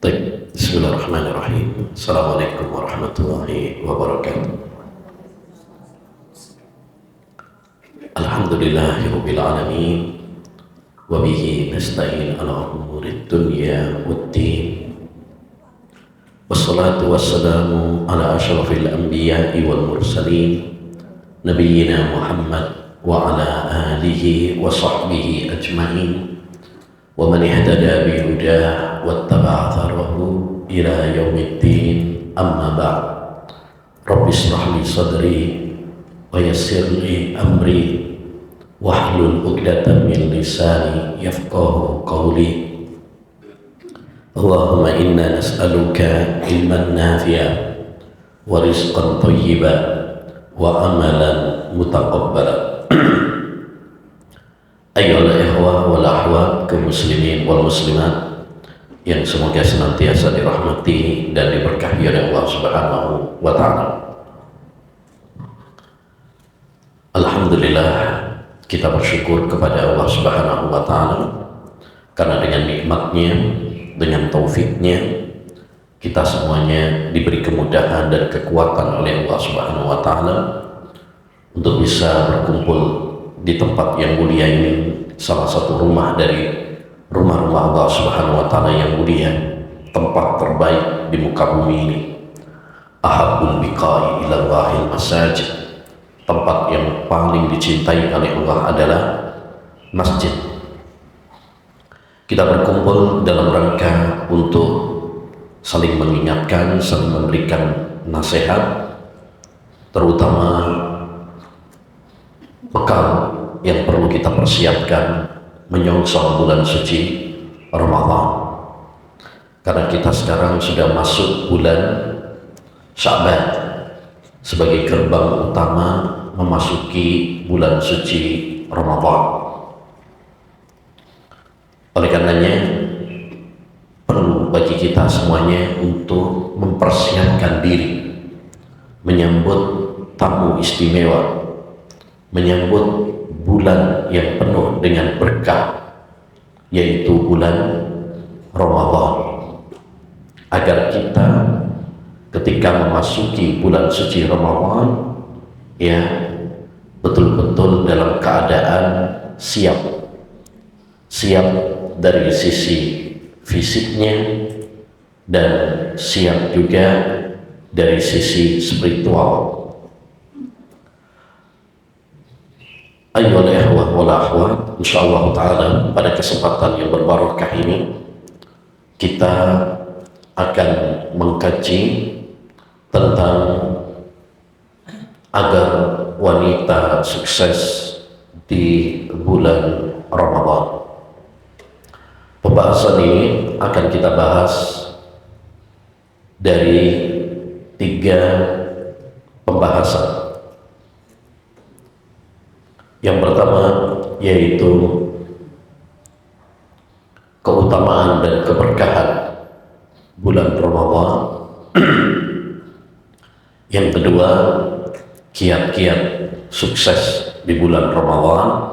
Baik, bismillahirrahmanirrahim. Assalamualaikum warahmatullahi wabarakatuh. Alhamdulillahirabbil alamin wa bihi nasta'in ala umurid dunya waddin. Wassalatu wassalamu ala asyrafil anbiya'i wal mursalin nabiyyina Muhammad wa ala alihi wa sahbihi ajma'in. Wa man ihtada bi hudah wattaba'a atharahu ila yaumiddin, amma ba'd. Rabbi shrah li sadri wa yassir li amri wahlul 'uqdatam min lisani yafqahu qawli. Allahumma inna nas'aluka ilman nafi'a wa rizqan thayyiban wa amalan mutaqabbala. Ayyuhal ikhwah wal akhwat, kaum muslimin wal muslimat yang semoga senantiasa dirahmati dan diberkahi oleh Allah Subhanahu wa taala. Alhamdulillah, kita bersyukur kepada Allah Subhanahu wa taala karena dengan nikmatnya, dengan taufiknya, kita semuanya diberi kemudahan dan kekuatan oleh Allah Subhanahu wa taala untuk bisa berkumpul di tempat yang mulia ini, salah satu rumah dari rumah-rumah Allah Subhanahu wa taala yang mulia, tempat terbaik di muka bumi ini. Ahabbul biqa'i ila Allahil masajid, tempat yang paling dicintai oleh Allah adalah masjid. Kita berkumpul dalam rangka untuk saling mengingatkan, saling memberikan nasihat, terutama bekal yang perlu kita persiapkan menyongsong bulan suci Ramadan. Karena kita sekarang sudah masuk bulan Sya'ban sebagai gerbang utama memasuki bulan suci Ramadan. Oleh karenanya perlu bagi kita semuanya untuk mempersiapkan diri menyambut tamu istimewa, menyambut bulan yang penuh dengan berkah, yaitu bulan Ramadan, agar kita ketika memasuki bulan suci Ramadan ya betul-betul dalam keadaan siap dari sisi fisiknya dan siap juga dari sisi spiritual. Ayyuhal ikhwah wal akhwat, insyaallah taala pada kesempatan yang berbarakah ini kita akan mengkaji tentang agar wanita sukses di bulan Ramadan. Pembahasan ini akan kita bahas dari 3 pembahasan. Yang pertama yaitu keutamaan dan keberkahan bulan Ramadan. Yang kedua, kiat-kiat sukses di bulan Ramadan.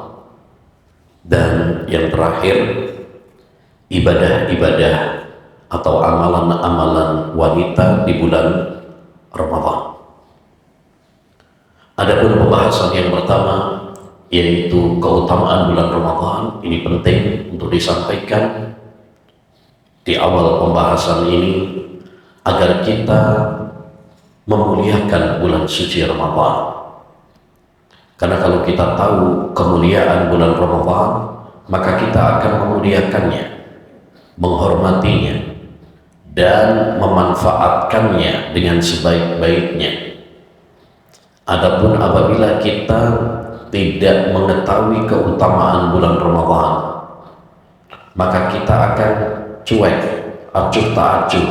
Dan yang terakhir, ibadah-ibadah atau amalan-amalan wanita di bulan Ramadan. Adapun pembahasan yang pertama yaitu keutamaan bulan Ramadan, ini penting untuk disampaikan di awal pembahasan ini agar kita memuliakan bulan suci Ramadan. Karena kalau kita tahu kemuliaan bulan Ramadan, maka kita akan memuliakannya, menghormatinya, dan memanfaatkannya dengan sebaik-baiknya. Adapun apabila kita tidak mengetahui keutamaan bulan Ramadan, maka kita akan cuek, acuh tak acuh,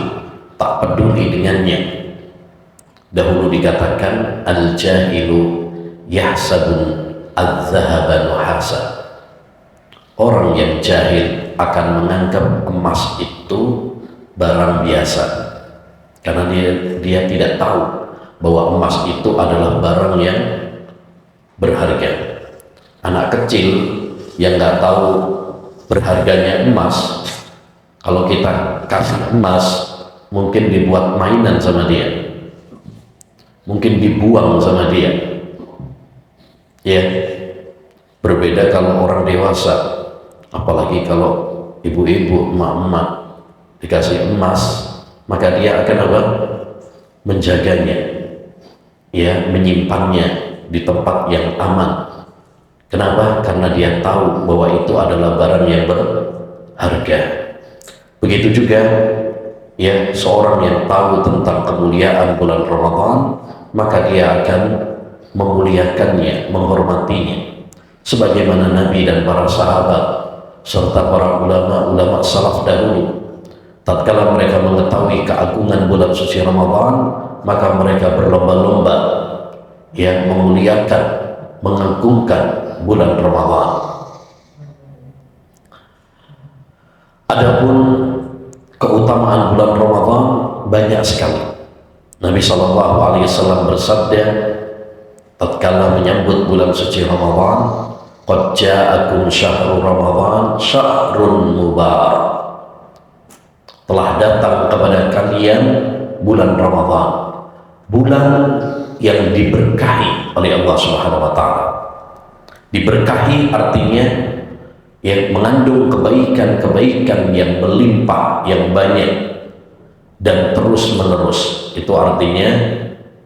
tak peduli dengannya. Dahulu dikatakan al-jahilu yahsabun al-zahaban wahasa. Orang yang jahil akan menganggap emas itu barang biasa, karena dia tidak tahu bahwa emas itu adalah barang yang berharga. Anak kecil yang nggak tahu berharganya emas, Kalau kita kasih emas, mungkin dibuat mainan sama dia, mungkin dibuang sama dia. Ya, berbeda kalau orang dewasa, apalagi kalau ibu-ibu, emak-emak dikasih emas, maka dia akan apa? Menjaganya, ya, menyimpannya di tempat yang aman. Kenapa? Karena dia tahu bahwa itu adalah barang yang berharga. Begitu juga, ya, seorang yang tahu tentang kemuliaan bulan Ramadan, maka dia akan memuliakannya, menghormatinya, sebagaimana Nabi dan para sahabat serta para ulama salaf dahulu, tatkala mereka mengetahui keagungan bulan suci Ramadan, maka mereka berlomba-lomba, ya, memuliakan, mengagungkan bulan Ramadan. Adapun keutamaan bulan Ramadan banyak sekali. Nabi SAW bersabda tatkala menyambut bulan suci Ramadan, qad ja'akum syahrul Ramadan syahrun mubarak. Telah datang kepada kalian bulan Ramadan, bulan yang diberkahi oleh Allah Subhanahu wa taala. Diberkahi artinya yang mengandung kebaikan-kebaikan yang melimpah, yang banyak dan terus menerus. Itu artinya,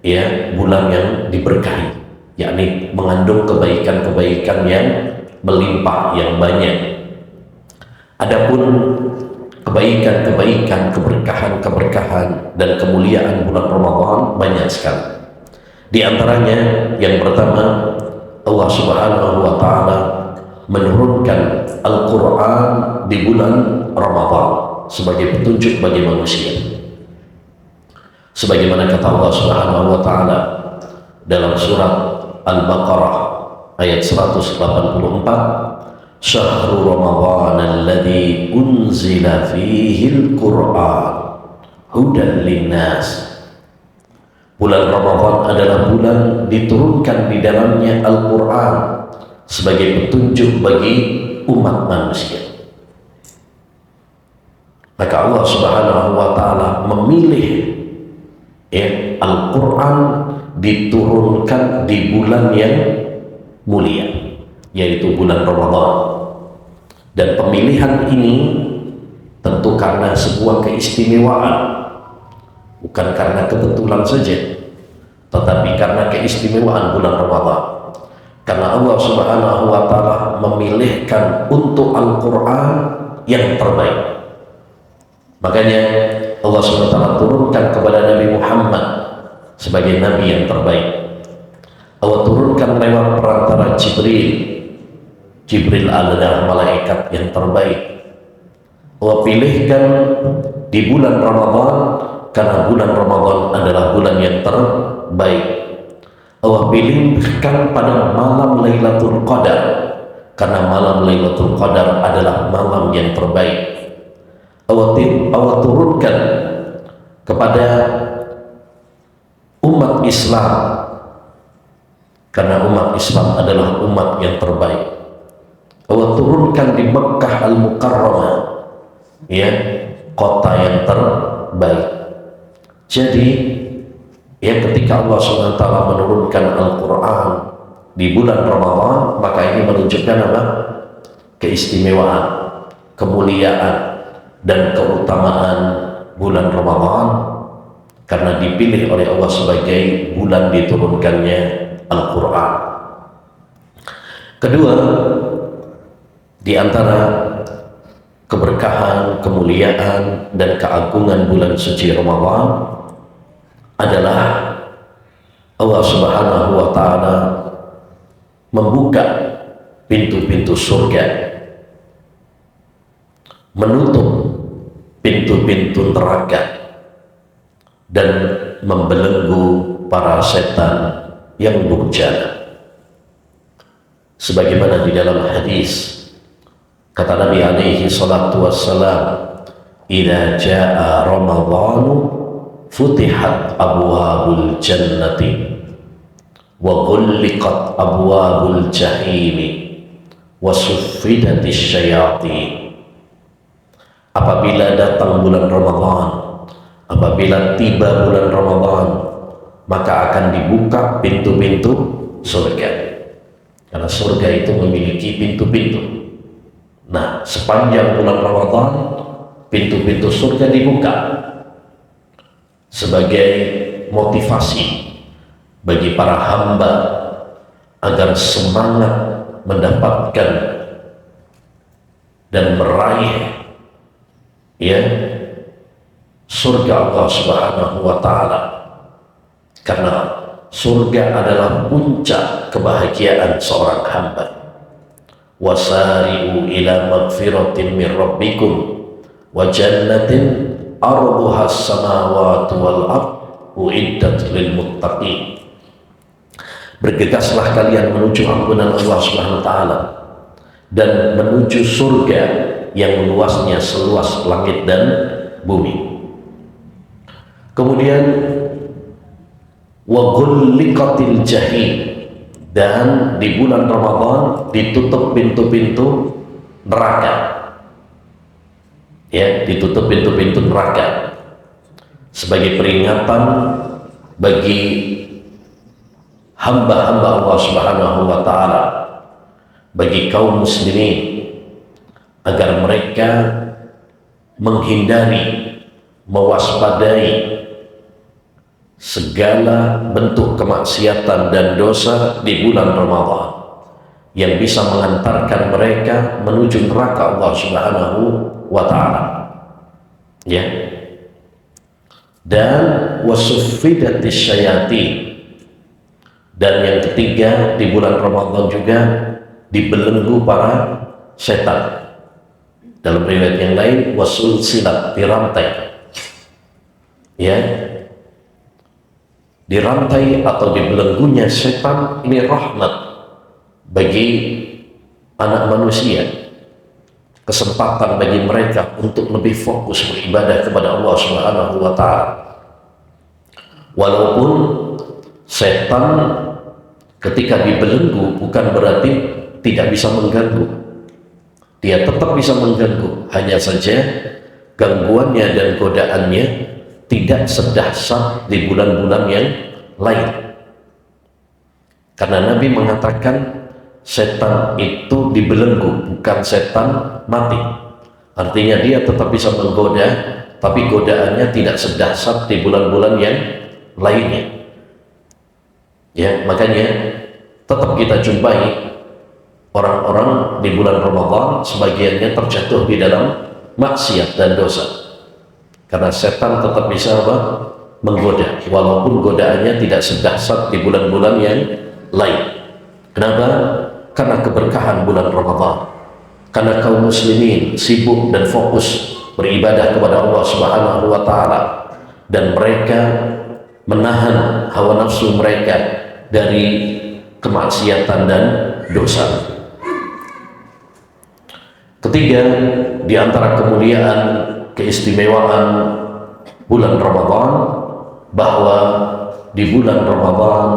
ya, bulan yang diberkahi, yakni mengandung kebaikan-kebaikan yang melimpah, yang banyak. Adapun kebaikan-kebaikan, keberkahan-keberkahan dan kemuliaan bulan Ramadan banyak sekali. Di antaranya yang pertama, Allah Subhanahu wa taala menurunkan Al-Quran di bulan Ramadan sebagai petunjuk bagi manusia. Sebagaimana kata Allah Subhanahu wa taala dalam surat Al-Baqarah ayat 184, Syahrul Ramadan alladzi unzila fihi al-Quran hudan linnas. Bulan Ramadan adalah bulan diturunkan di dalamnya Al-Quran sebagai petunjuk bagi umat manusia. Maka Allah Subhanahu wa taala memilih, ya, Al-Quran diturunkan di bulan yang mulia, yaitu bulan Ramadan. Dan pemilihan ini tentu karena sebuah keistimewaan, bukan karena kebetulan saja, tetapi karena keistimewaan bulan Ramadan. Karena Allah Subhanahu wa taala memilihkan untuk Al-Quran yang terbaik. Makanya Allah Subhanahu wa taala turunkan kepada Nabi Muhammad sebagai nabi yang terbaik. Allah turunkan lewat perantara Jibril. Jibril adalah malaikat yang terbaik. Allah pilihkan di bulan Ramadan karena bulan Ramadan adalah bulan yang terbaik. Allah pilihkan pada malam Lailatul Qadar karena malam Lailatul Qadar adalah malam yang terbaik. Allah turunkan kepada umat Islam karena umat Islam adalah umat yang terbaik. Allah turunkan di Mekkah Al-Mukarramah, ya, kota yang terbaik. Jadi, ya, ketika Allah SWT menurunkan Al-Quran di bulan Ramadan, maka ini menunjukkan apa? Keistimewaan, kemuliaan, dan keutamaan bulan Ramadan karena dipilih oleh Allah sebagai bulan diturunkannya Al-Quran. Kedua, di antara keberkahan, kemuliaan, dan keagungan bulan suci Ramadan adalah Allah Subhanahu wa taala membuka pintu-pintu surga, menutup pintu-pintu neraka, dan membelenggu para setan yang durjana. Sebagaimana di dalam hadis kata Nabi alaihi salatu wassalam, idza jaa Ramadhanu futihat abwabul jannati wa ghulliqat abwabul jahimi wa suffidatis syayatin. Apabila datang bulan Ramadan, apabila tiba bulan Ramadan, maka akan dibuka pintu-pintu surga. Karena surga itu memiliki pintu-pintu. Nah, sepanjang bulan Ramadan, pintu-pintu surga dibuka sebagai motivasi bagi para hamba agar semangat mendapatkan dan meraih surga Allah Subhanahu wa Ta'ala, karena surga adalah puncak kebahagiaan seorang hamba. Wasari'u ila magfiratin min rabbikum wa jannatin arduha as-samawati wal ard uiddat lil muttaqin. Bergegaslah kalian menuju ampunan Allah Subhanahu wa Ta'ala dan menuju surga yang luasnya seluas langit dan bumi. Kemudian wa ghulliqatil jahim, dan di bulan Ramadan ditutup pintu-pintu neraka. Ditutup pintu-pintu neraka sebagai peringatan bagi hamba-hamba Allah Subhanahu wa Ta'ala, bagi kaum muslimin, agar mereka menghindari, mewaspadai segala bentuk kemaksiatan dan dosa di bulan Ramadan yang bisa mengantarkan mereka menuju neraka Allah Subhanahu wa Ta'ala. Dan wasuffidatis syayatin, dan yang ketiga di bulan Ramadan juga dibelenggu para setan. Dalam riwayat yang lain wasulsilat, dirantai. Dirantai atau dibelenggunya setan ini rahmat bagi anak manusia, kesempatan bagi mereka untuk lebih fokus beribadah kepada Allah Subhanahu wa Ta'ala. Walaupun setan ketika dibelenggu bukan berarti tidak bisa mengganggu. Dia tetap bisa mengganggu, hanya saja gangguannya dan godaannya tidak sedahsyat di bulan-bulan yang lain. Karena Nabi mengatakan setan itu dibelenggu, bukan setan mati. Artinya dia tetap bisa menggoda, tapi godaannya tidak sedahsyat di bulan-bulan yang lainnya. Makanya tetap kita jumpai orang-orang di bulan Ramadan sebagiannya terjatuh di dalam maksiat dan dosa, karena setan tetap bisa menggoda, walaupun godaannya tidak sedahsyat di bulan-bulan yang lain. Kenapa? Karena keberkahan bulan Ramadan, karena kaum muslimin sibuk dan fokus beribadah kepada Allah Subhanahu wa Ta'ala, dan mereka menahan hawa nafsu mereka dari kemaksiatan dan dosa. Ketiga, di antara kemuliaan, keistimewaan bulan Ramadan, bahwa di bulan Ramadan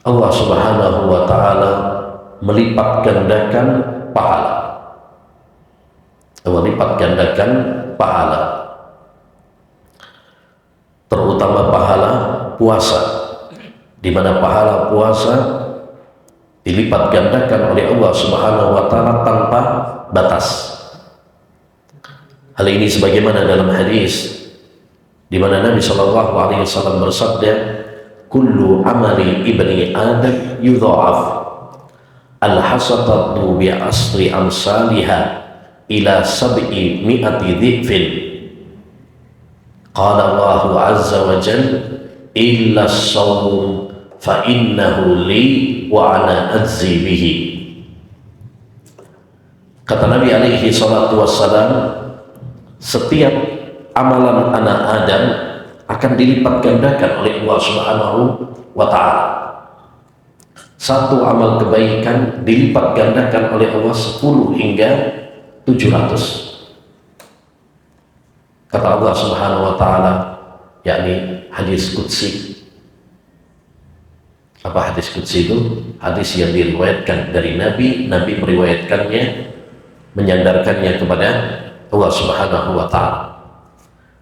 Allah Subhanahu wa Ta'ala melipat gandakan pahala. Melipat gandakan pahala, terutama pahala puasa, di mana pahala puasa dilipat gandakan oleh Allah Subhanahu wa Ta'ala tanpa batas. Hal ini sebagaimana dalam hadis di mana Nabi Shallallahu Alaihi Wasallam bersabda, "Kullu amali ibni Adam yudha'af, al-hasanatu bi asri amsalha ila sab'i mi'ati dhifin." Qala Allahu azza wa jalla, "Illa as-shawm fa innahu li wa ana ajzi bihi." Kata Nabi alaihi salatu wassalam, setiap amalan anak Adam akan dilipat gandakan oleh Allah Subhanahu wa Ta'ala. Satu amal kebaikan dilipat gandakan oleh Allah 10 hingga 700. Kata Allah Subhanahu wa Ta'ala, yakni hadis qudsi. Apa hadis qudsi itu? Hadis yang diriwayatkan dari Nabi, Nabi meriwayatkannya, menyandarkannya kepada Allah Subhanahu wa Ta'ala.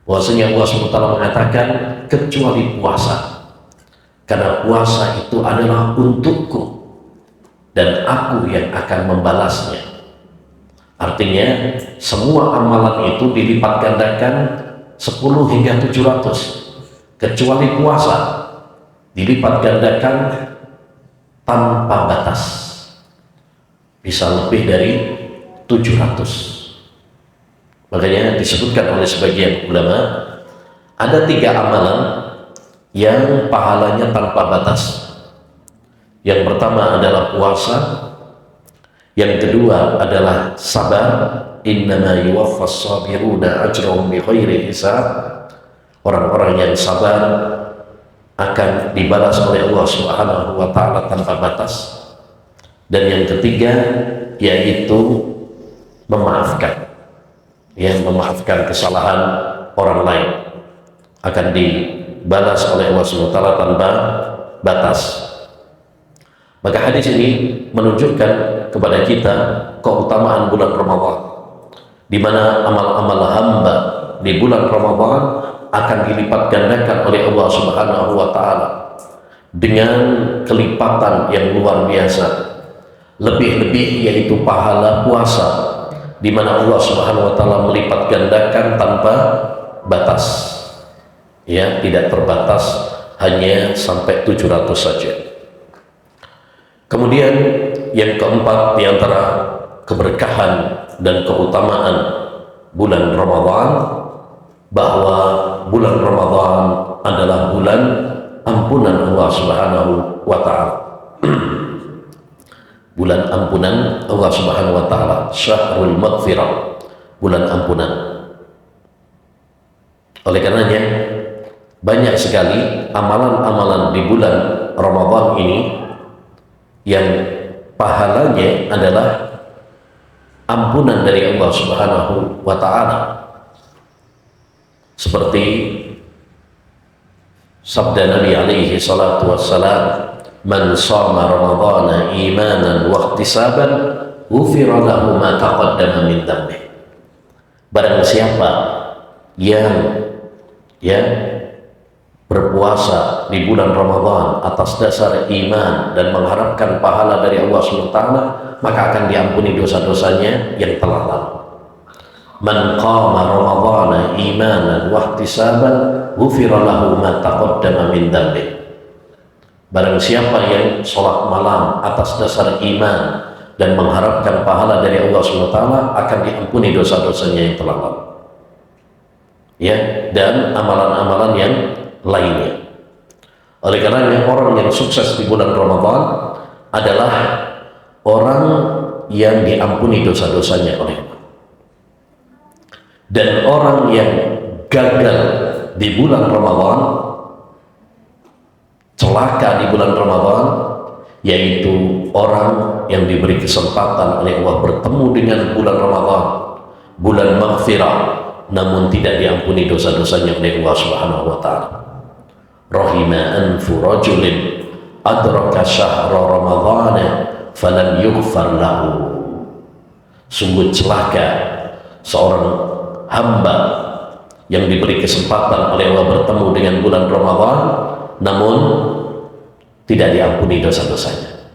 Bahwasanya Allah Subhanahu wa Ta'ala mengatakan kecuali puasa, karena puasa itu adalah untukku dan aku yang akan membalasnya. Artinya semua amalan itu dilipat gandakan 10 hingga 700, kecuali puasa dilipat gandakan tanpa batas, bisa lebih dari 700. Makanya disebutkan oleh sebagian ulama ada 3 amalan yang pahalanya tanpa batas. Yang pertama adalah puasa, yang kedua adalah sabar, innama yuwaffas sabiruna ajrahum bighairi hisab. Orang-orang yang sabar akan dibalas oleh Allah Subhanahu wa Ta'ala tanpa batas. Dan yang ketiga yaitu memaafkan, yang memaafkan kesalahan orang lain akan dibalas oleh Allah Subhanahu wa Ta'ala tanpa batas. Maka hadis ini menunjukkan kepada kita keutamaan bulan Ramadan, di mana amal-amal hamba di bulan Ramadan akan dilipat gandakan oleh Allah Subhanahu wa Ta'ala dengan kelipatan yang luar biasa. Lebih-lebih yaitu pahala puasa, di mana Allah Subhanahu wa Ta'ala melipat gandakan tanpa batas, ya, tidak terbatas, hanya sampai 700 saja. Kemudian yang keempat di antara keberkahan dan keutamaan bulan Ramadan, bahwa bulan Ramadan adalah bulan ampunan Allah Subhanahu wa Ta'ala. Bulan ampunan Allah Subhanahu wa Ta'ala, syahrul maghfirah, bulan ampunan. Oleh karenanya banyak sekali amalan-amalan di bulan Ramadan ini yang pahalanya adalah ampunan dari Allah Subhanahu wa Ta'ala. Seperti sabda Nabi alaihi salatu wassalam, man shoma ramadhana imanan wa ihtisaban ghufira lahu ma taqaddama min dhanbihi. Barang siapa yang berpuasa di bulan Ramadan atas dasar iman dan mengharapkan pahala dari Allah SWT, maka akan diampuni dosa-dosanya yang telah lalu. Man qama ramadhana imanan wa ihtisaban ghufira lahu ma taqaddama min dhanbihi. Barang siapa yang sholat malam atas dasar iman dan mengharapkan pahala dari Allah SWT, akan diampuni dosa-dosanya yang telah lalu, ya, dan amalan-amalan yang lainnya. Oleh karenanya orang yang sukses di bulan Ramadan adalah orang yang diampuni dosa-dosanya oleh Allah. Dan orang yang gagal di bulan Ramadan, celaka di bulan Ramadan, yaitu orang yang diberi kesempatan oleh Allah bertemu dengan bulan Ramadan, bulan maghfirah, namun tidak diampuni dosa-dosanya oleh Allah Subhanahu wa Ta'ala. Rahima anfu rajulin adraka syahra ramadhana falam yughfar lahu. Sungguh celaka seorang hamba yang diberi kesempatan oleh Allah bertemu dengan bulan Ramadan, namun tidak diampuni dosa-dosanya.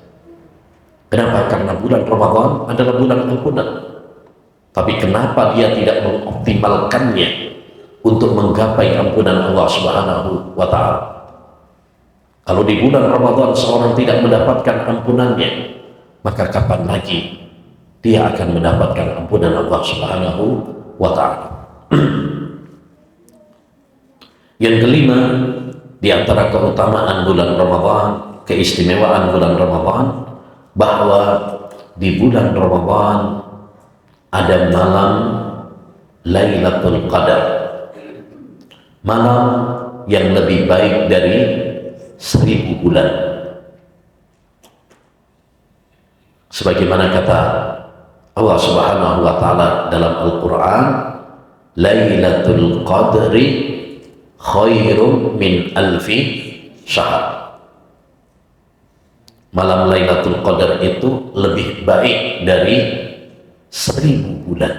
Kenapa? Karena bulan Ramadan adalah bulan ampunan. Tapi kenapa dia tidak mengoptimalkannya untuk menggapai ampunan Allah Subhanahu wa Ta'ala? Kalau di bulan Ramadan seorang tidak mendapatkan ampunannya, maka kapan lagi dia akan mendapatkan ampunan Allah Subhanahu wa Ta'ala? Yang kelima, di antara keutamaan bulan Ramadan, keistimewaan bulan Ramadan, bahwa di bulan Ramadan ada malam Lailatul Qadar, malam yang lebih baik dari 1000 bulan. Sebagaimana kata Allah Subhanahu wa Ta'ala dalam Al-Quran, Lailatul Qadri khairum min alfi syahr. Malam Lailatul Qadar itu lebih baik dari 1000 bulan.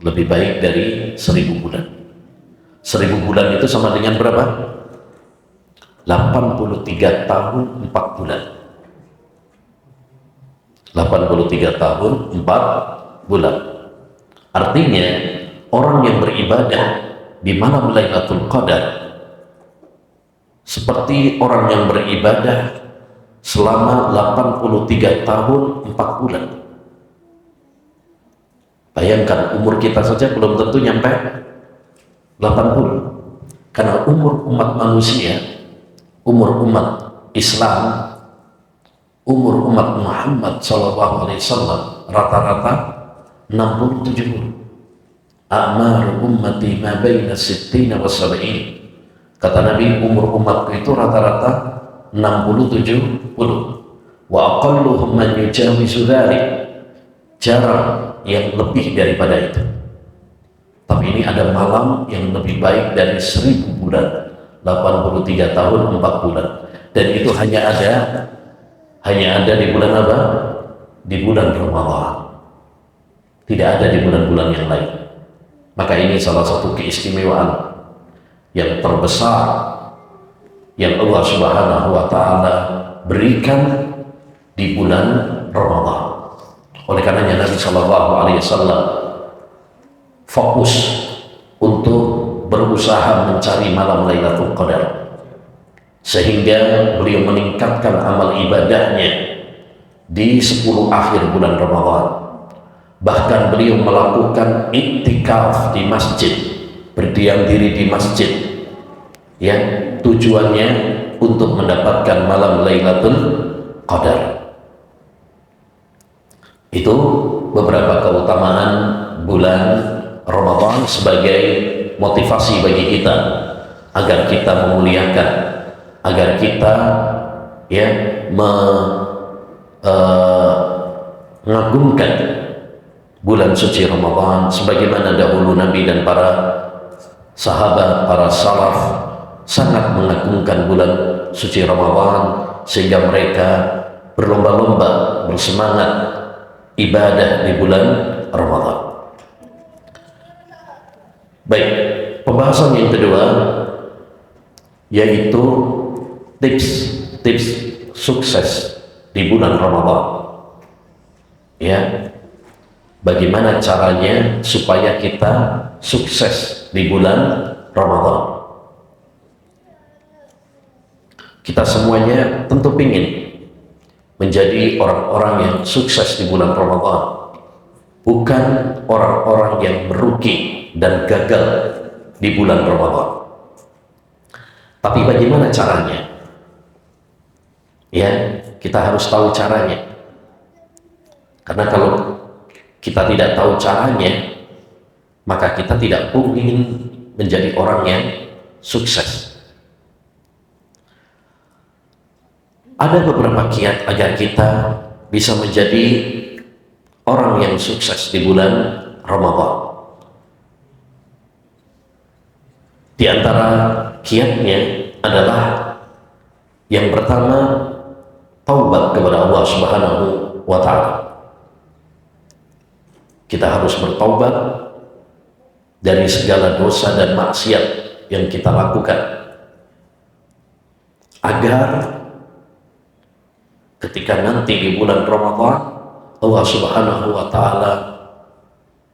lebih baik dari 1000 bulan. 1000 bulan itu sama dengan berapa? 83 tahun 4 bulan. 83 tahun 4 bulan. Artinya orang yang beribadah di malam Lailatul Qadar seperti orang yang beribadah selama 83 tahun 4 bulan. Bayangkan, umur kita saja belum tentu nyampe 80. Karena umur umat manusia, umur umat Islam, umur umat Muhammad SAW rata-rata 60-70. A'mar ummati ma baina sittina wa sab'in. Kata Nabi, umur umatku itu rata-rata 60-70. Wa aqalluhum man yujawizu dzalik. Jarang yang lebih daripada itu. Tapi ini ada malam yang lebih baik dari 1000 bulan, 83 tahun 4 bulan. Dan itu hanya ada di bulan apa? Di bulan Ramadan. Tidak ada di bulan-bulan yang lain. Maka ini salah satu keistimewaan yang terbesar yang Allah Subhanahu wa Ta'ala berikan di bulan Ramadan. Oleh karenanya Nabi Shallallahu Alaihi Wasallam fokus untuk berusaha mencari malam Lailatul Qadar, sehingga beliau meningkatkan amal ibadahnya di 10 akhir bulan Ramadan. Bahkan beliau melakukan iktikaf di masjid, berdiam diri di masjid, ya, tujuannya untuk mendapatkan malam Lailatul Qadar. Itu beberapa keutamaan bulan Ramadan sebagai motivasi bagi kita agar kita memuliakan, agar kita ya mengagungkan bulan suci Ramadan sebagaimana dahulu Nabi dan para sahabat, para salaf sangat mengagungkan bulan suci Ramadan sehingga mereka berlomba-lomba, bersemangat ibadah di bulan Ramadan. Baik, pembahasan yang kedua yaitu tips sukses di bulan Ramadan. Ya, bagaimana caranya supaya kita sukses di bulan Ramadan? Kita semuanya tentu ingin menjadi orang-orang yang sukses di bulan Ramadan, bukan orang-orang yang merugi dan gagal di bulan Ramadan. Tapi bagaimana caranya? Ya, kita harus tahu caranya. Karena kalau kita tidak tahu caranya, maka kita tidak ingin menjadi orang yang sukses. Ada beberapa kiat agar kita bisa menjadi orang yang sukses di bulan Ramadan. Di antara kiatnya adalah yang pertama, taubat kepada Allah Subhanahu wa Ta'ala. Kita harus bertaubat dari segala dosa dan maksiat yang kita lakukan, agar ketika nanti di bulan Ramadan Allah Subhanahu wa Ta'ala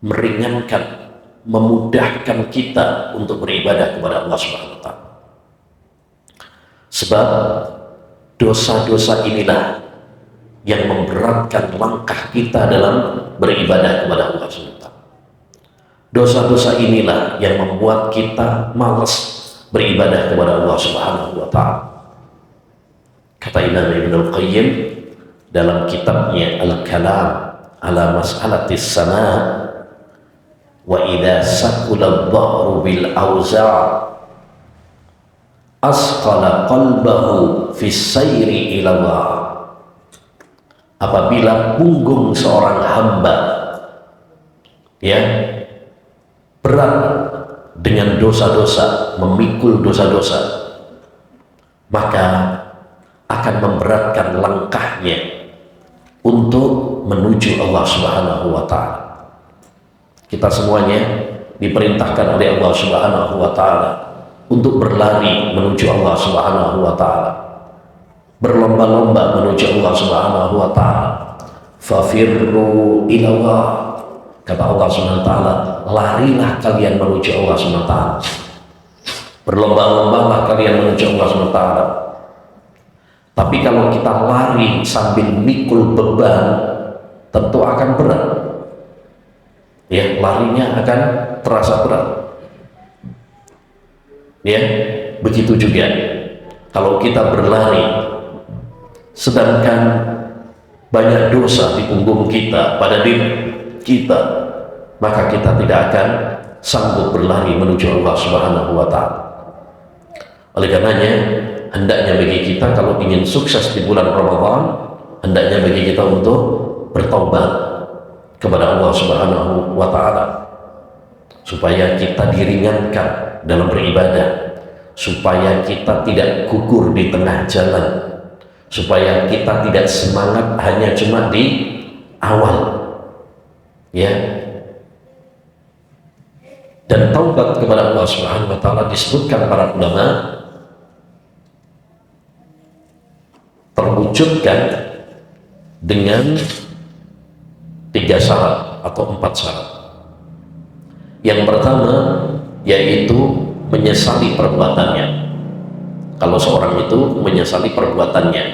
meringankan, memudahkan kita untuk beribadah kepada Allah Subhanahu wa Ta'ala. Sebab dosa-dosa inilah yang memberatkan langkah kita dalam beribadah kepada Allah Subhanahu wa Ta'ala. Dosa-dosa inilah yang membuat kita malas beribadah kepada Allah Subhanahu wa Ta'ala. Kata Imam Ibnul Qayyim dalam kitabnya Al-Kalam ala Mas'alatis Sama', wa idza sakula adh-dhahru bil awza' asqala qalbahu fi sayri ila Allah. Apabila punggung seorang hamba ya berat dengan dosa-dosa, memikul dosa-dosa, maka akan memberatkan langkahnya untuk menuju Allah Subhanahu wa Ta'ala. Kita kita semuanya diperintahkan oleh Allah Subhanahu wa taala untuk berlari menuju Allah Subhanahu wa taala, berlomba-lomba menuju Allah Subhanahu wa taala. Fafirru ilallah, kata Allah Subhanahu wa taala, larilah kalian menuju Allah Subhanahu wa taala, berlomba-lombalah kalian menuju Allah Subhanahu wa taala. Tapi kalau kita lari sambil mikul beban, tentu akan berat. Ya, larinya akan terasa berat. Ya, begitu juga kalau kita berlari sedangkan banyak dosa di punggung kita, pada diri kita, maka kita tidak akan sanggup berlari menuju Allah Subhanahu wa taala. Oleh karenanya, hendaknya bagi kita kalau ingin sukses di bulan Ramadan, hendaknya bagi kita untuk bertaubat kepada Allah Subhanahu wa taala, supaya kita diringankan dalam beribadah, supaya kita tidak gugur di tengah jalan, supaya kita tidak semangat hanya cuma di awal, ya. Dan taubat kepada Allah Subhanahu wa taala disebutkan para ulama terwujudkan dengan 3 syarat atau 4 syarat. Yang pertama yaitu menyesali perbuatannya. Kalau seorang itu menyesali perbuatannya,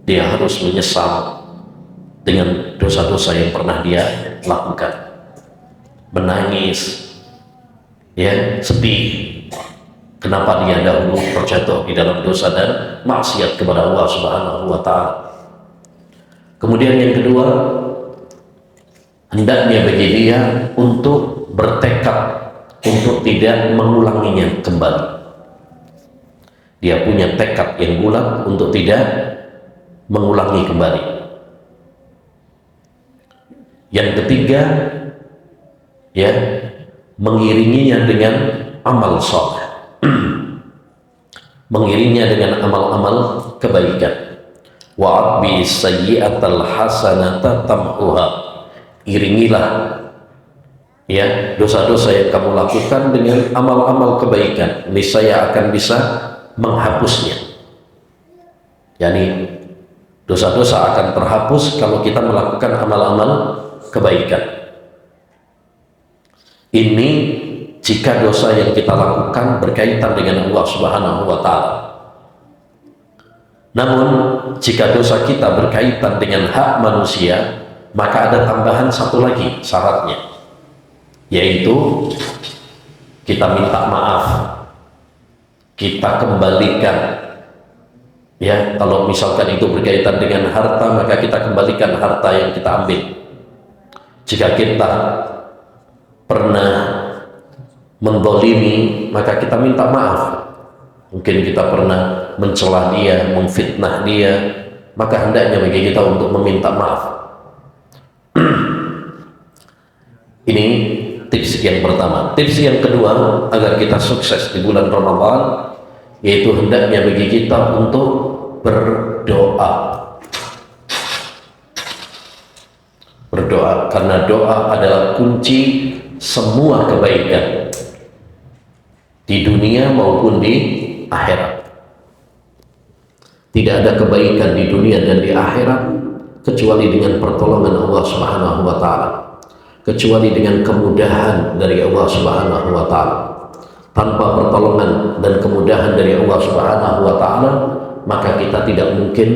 dia harus menyesal dengan dosa-dosa yang pernah dia lakukan, menangis, ya, sedih kenapa dia dahulu terjatuh di dalam dosa dan maksiat kepada Allah Subhanahu wa taala. Kemudian yang kedua, hendaknya bagi dia untuk bertekad untuk tidak mengulanginya kembali. Dia punya tekad yang bulat untuk tidak mengulangi kembali. Yang ketiga, ya, mengiringinya dengan amal saleh. Mengiringinya dengan amal-amal kebaikan. Wa'atbi sayyi'atal hasanata tam'uha, iringilah, ya, dosa-dosa yang kamu lakukan dengan amal-amal kebaikan, niscaya akan bisa menghapusnya. Yani dosa-dosa akan terhapus kalau kita melakukan amal-amal kebaikan. Ini jika dosa yang kita lakukan berkaitan dengan Allah Subhanahu wa taala. Namun jika dosa kita berkaitan dengan hak manusia, maka ada tambahan satu lagi syaratnya, yaitu kita minta maaf, kita kembalikan. Ya, kalau misalkan itu berkaitan dengan harta, maka kita kembalikan harta yang kita ambil. Jika kita pernah mendolimi, maka kita minta maaf. Mungkin kita pernah mencela dia, memfitnah dia, maka hendaknya bagi kita untuk meminta maaf. Ini tips yang pertama. Tips yang kedua agar kita sukses di bulan Ramadan, yaitu hendaknya bagi kita untuk berdoa. Berdoa, karena doa adalah kunci semua kebaikan di dunia maupun di akhirat. Tidak ada kebaikan di dunia dan di akhirat kecuali dengan pertolongan Allah Subhanahu wa taala, kecuali dengan kemudahan dari Allah Subhanahu wa taala. Tanpa pertolongan dan kemudahan dari Allah Subhanahu wa taala, maka kita tidak mungkin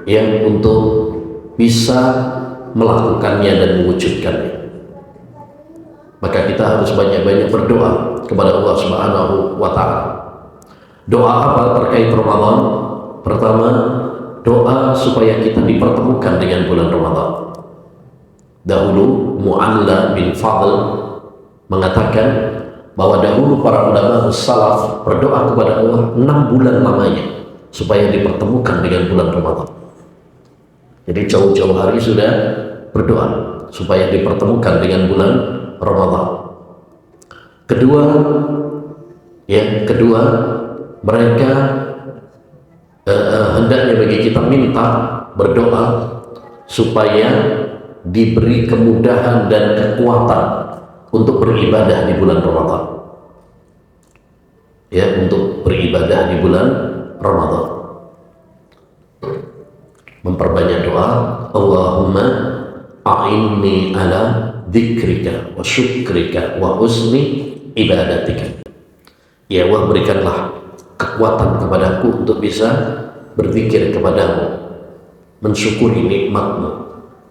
yang untuk bisa melakukannya dan mewujudkannya. Maka kita harus banyak-banyak berdoa kepada Allah Subhanahu wa taala. Doa apa terkait Ramadan? Pertama, doa supaya kita dipertemukan dengan bulan Ramadan. Dahulu Mu'alla bin Fadl mengatakan bahwa dahulu para ulama salaf berdoa kepada Allah 6 bulan lamanya supaya dipertemukan dengan bulan Ramadan. Jadi jauh-jauh hari sudah berdoa supaya dipertemukan dengan bulan Ramadan. Kedua, mereka hendaknya bagi kita minta berdoa supaya diberi kemudahan dan kekuatan untuk beribadah di bulan Ramadan. Ya, untuk beribadah di bulan Ramadan. Memperbanyak doa, Allahumma a'inni ala dzikrika wa syukrika wa husni ibadatika. Ya Allah, berikanlah kekuatan kepadaku untuk bisa berzikir kepadamu, mensyukuri nikmatmu,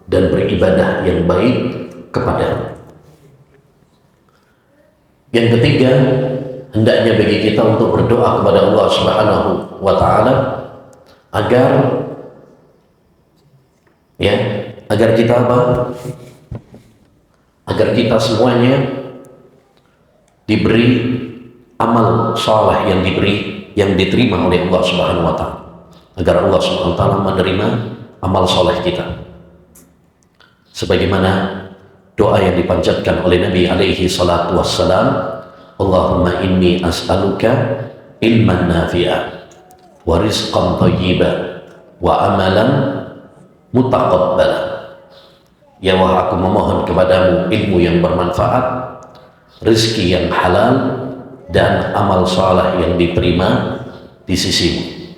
dan beribadah yang baik kepadamu. Yang ketiga, hendaknya bagi kita untuk berdoa kepada Allah Subhanahu wa Ta'ala agar kita apa? Agar kita semuanya diberi amal saleh yang diterima oleh Allah Subhanahu wa Ta'ala, agar Allah Subhanahu wa Ta'ala menerima amal saleh kita, sebagaimana doa yang dipanjatkan oleh Nabi alaihi salatu wassalam, Allahumma inni as'aluka ilman nafi'a wa rizqan thayyiban wa amalan mutaqabbala. Ya Allah, aku memohon kepadamu ilmu yang bermanfaat, rezeki yang halal, dan amal saleh yang diterima di sisimu.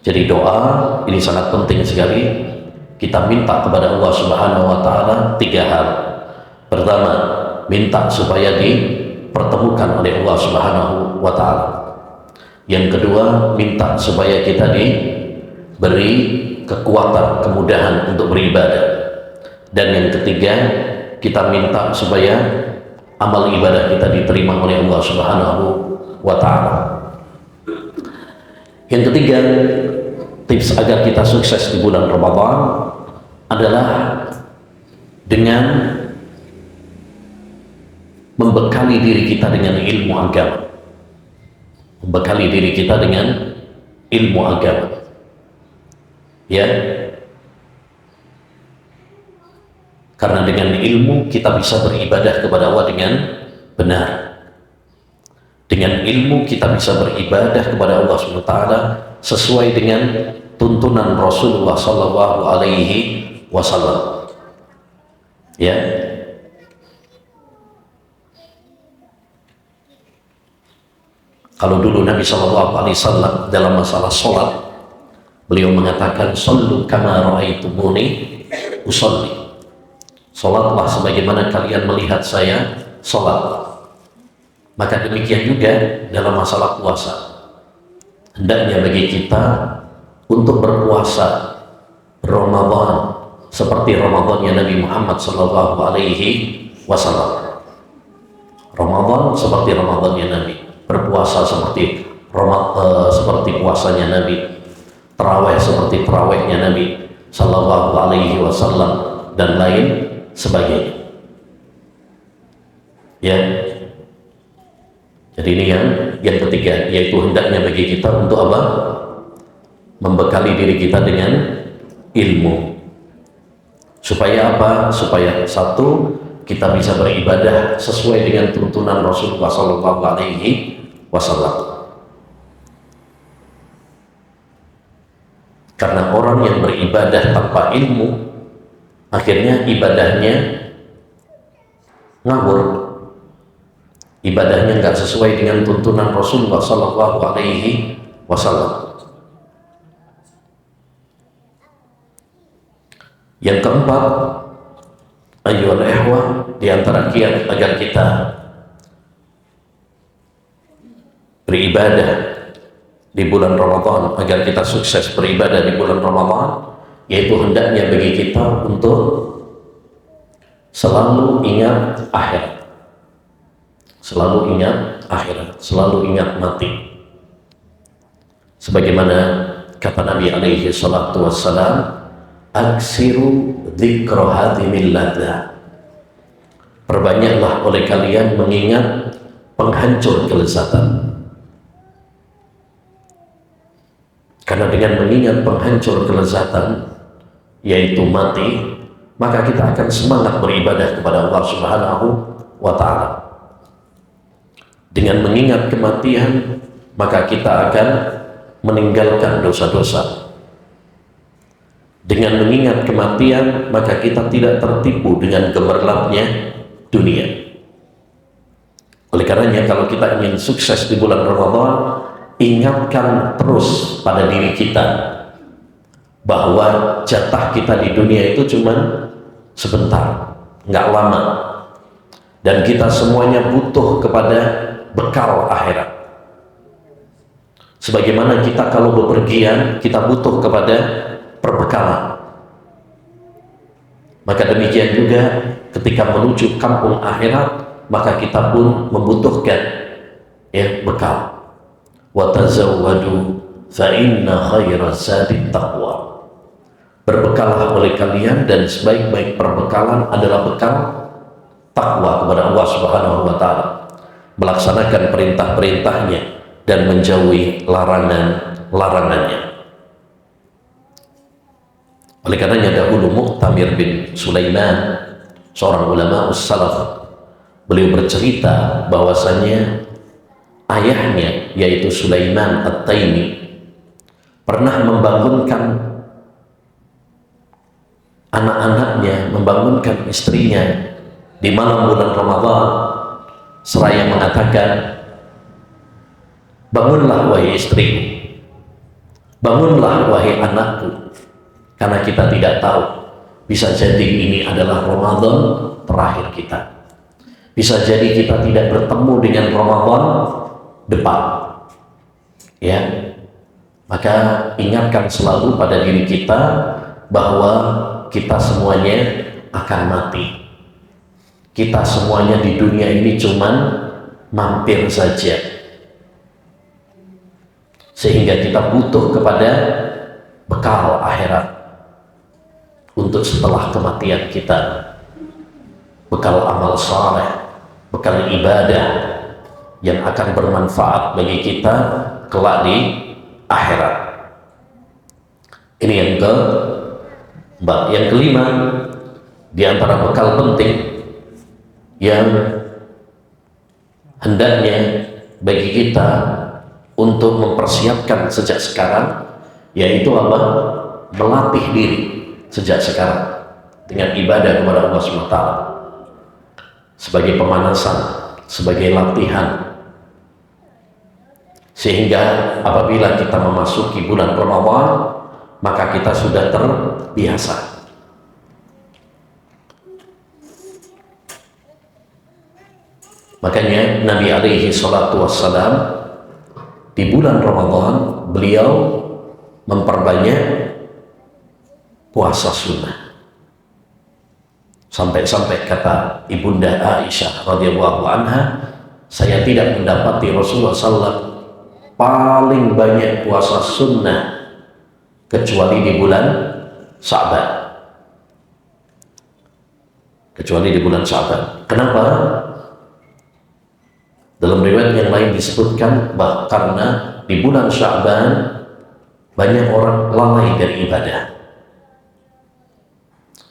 Jadi doa ini sangat penting sekali. Kita minta kepada Allah Subhanahu wa Ta'ala 3 hal. Pertama, minta supaya dipertemukan oleh Allah Subhanahu wa Ta'ala. Yang kedua, minta supaya kita diberi kekuatan, kemudahan untuk beribadah. Dan yang ketiga, kita minta supaya amal ibadah kita diterima oleh Allah Subhanahu wa Ta'ala. Yang ketiga, tips agar kita sukses di bulan Ramadan adalah dengan membekali diri kita dengan ilmu agama. Membekali diri kita dengan ilmu agama. Ya. Karena dengan ilmu kita bisa beribadah kepada Allah dengan benar. Dengan ilmu kita bisa beribadah kepada Allah SWT sesuai dengan tuntunan Rasulullah Sallallahu Alaihi Wasallam. Ya. Kalau dulu Nabi Sallallahu Alaihi Wasallam dalam masalah sholat, beliau mengatakan, "Sallu kama ra'aitumuni usolli." Sholatlah sebagaimana kalian melihat saya sholat. Maka demikian juga dalam masalah puasa. Hendaknya bagi kita untuk berpuasa Ramadan seperti Ramadannya Nabi Muhammad Sallallahu Alaihi Wasallam. Ramadan seperti Ramadannya Nabi. Berpuasa seperti puasanya Nabi. Tarawih seperti tarawihnya Nabi Sallallahu Alaihi Wasallam, dan lain sebagainya. Ya. Jadi ini yang ketiga, yaitu hendaknya bagi kita untuk apa? Membekali diri kita dengan ilmu. Supaya apa? Supaya satu, kita bisa beribadah sesuai dengan tuntunan Rasulullah Sallallahu Alaihi Wasallam. Karena orang yang beribadah tanpa ilmu, akhirnya ibadahnya ngawur. Ibadahnya nggak sesuai dengan tuntunan Rasulullah Sallallahu Alaihi Wasallam. Yang keempat, ayyuhal ikhwah, di antara kiat agar kita beribadah di bulan Ramadan, agar kita sukses beribadah di bulan Ramadan, yaitu hendaknya bagi kita untuk selalu ingat akhirat. Selalu ingat akhirat, selalu ingat mati. Sebagaimana kata Nabi alaihi salatu wassalam, aksiru dzikra hadhimil ladza. Perbanyaklah oleh kalian mengingat penghancur kelezatan. Karena dengan mengingat penghancur kelezatan, yaitu mati, maka kita akan semangat beribadah kepada Allah Subhanahu wa Ta'ala. Dengan mengingat kematian, maka kita akan meninggalkan dosa-dosa. Dengan mengingat kematian, maka kita tidak tertipu dengan gemerlapnya dunia. Oleh karenanya, kalau kita ingin sukses di bulan Ramadan, ingatkan terus pada diri kita bahwa jatah kita di dunia itu cuma sebentar, nggak lama, dan kita semuanya butuh kepada bekal akhirat. Sebagaimana kita kalau bepergian, kita butuh kepada perbekalan. Maka demikian juga ketika menuju kampung akhirat, maka kita pun membutuhkan bekal. Wa tazawwadu fa inna khairaz zadi taqwa. Berbekalah oleh kalian, dan sebaik-baik perbekalan adalah bekal takwa kepada Allah Subhanahu wa taala. Melaksanakan perintah-perintahnya dan menjauhi larangan-larangannya. Oleh karenanya dahulu Mu'tamir bin Sulaiman, seorang ulama salaf, beliau bercerita bahwasanya ayahnya yaitu Sulaiman At-Taimi pernah membangunkan anak-anaknya, membangunkan istrinya di malam bulan Ramadan seraya mengatakan, bangunlah wahai istriku, bangunlah wahai anakku, karena kita tidak tahu, bisa jadi ini adalah Ramadan terakhir kita, bisa jadi kita tidak bertemu dengan Ramadan depan. Ya, maka ingatkan selalu pada diri kita bahwa kita semuanya akan mati. Kita semuanya di dunia ini cuman mampir saja, sehingga kita butuh kepada bekal akhirat untuk setelah kematian kita, bekal amal saleh, bekal ibadah yang akan bermanfaat bagi kita kelak di akhirat. Ini yang keempat. Yang kelima, di antara bekal penting yang hendaknya bagi kita untuk mempersiapkan sejak sekarang, yaitu apa? Melatih diri sejak sekarang dengan ibadah kepada Allah SWT sebagai pemanasan, sebagai latihan, sehingga apabila kita memasuki bulan Ramadan, maka kita sudah terbiasa. Makanya Nabi alaihi salatu wassalam di bulan Ramadan beliau memperbanyak puasa sunnah. Sampai-sampai kata Ibunda Aisyah radhiyallahu anha, saya tidak mendapati Rasulullah SAW paling banyak puasa sunnah kecuali di bulan Sya'ban. Kecuali di bulan Sya'ban. Kenapa? Dalam riwayat yang lain disebutkan bahwa karena di bulan Sya'ban banyak orang lalai dari ibadah.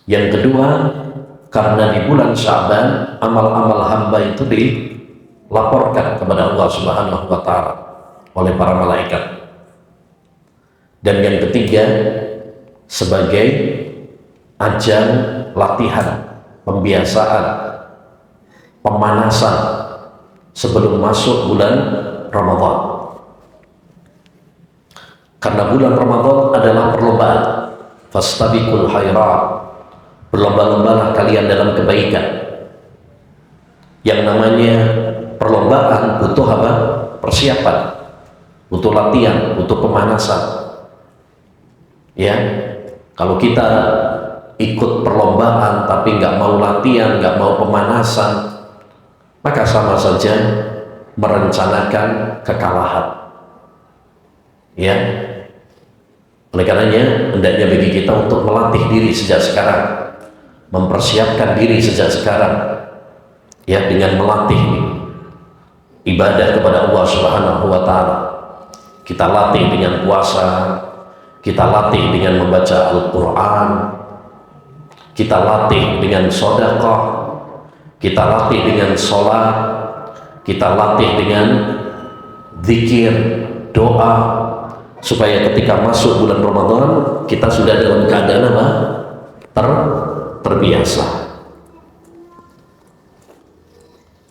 Yang kedua, karena di bulan Sya'ban amal-amal hamba itu dilaporkan kepada Allah Subhanahu wa taala oleh para malaikat. Dan yang ketiga, sebagai ajang latihan, pembiasaan, pemanasan sebelum masuk bulan Ramadan. Karena bulan Ramadan adalah perlombaan, fastabiqul khairat, berlomba-lombalah kalian dalam kebaikan. Yang namanya perlombaan butuh apa? Persiapan, butuh latihan, butuh pemanasan. Ya, kalau kita ikut perlombaan tapi nggak mau latihan, nggak mau pemanasan, maka sama saja merencanakan kekalahan. Ya, oleh karenanya hendaknya bagi kita untuk melatih diri sejak sekarang, mempersiapkan diri sejak sekarang, ya, dengan melatih ibadah kepada Allah Subhanahu wa taala. Kita latih dengan puasa, kita latih dengan membaca Al-Quran, kita latih dengan sedekah, kita latih dengan sholat, kita latih dengan zikir, doa, supaya ketika masuk bulan Ramadan kita sudah dalam keadaan apa? Terbiasa.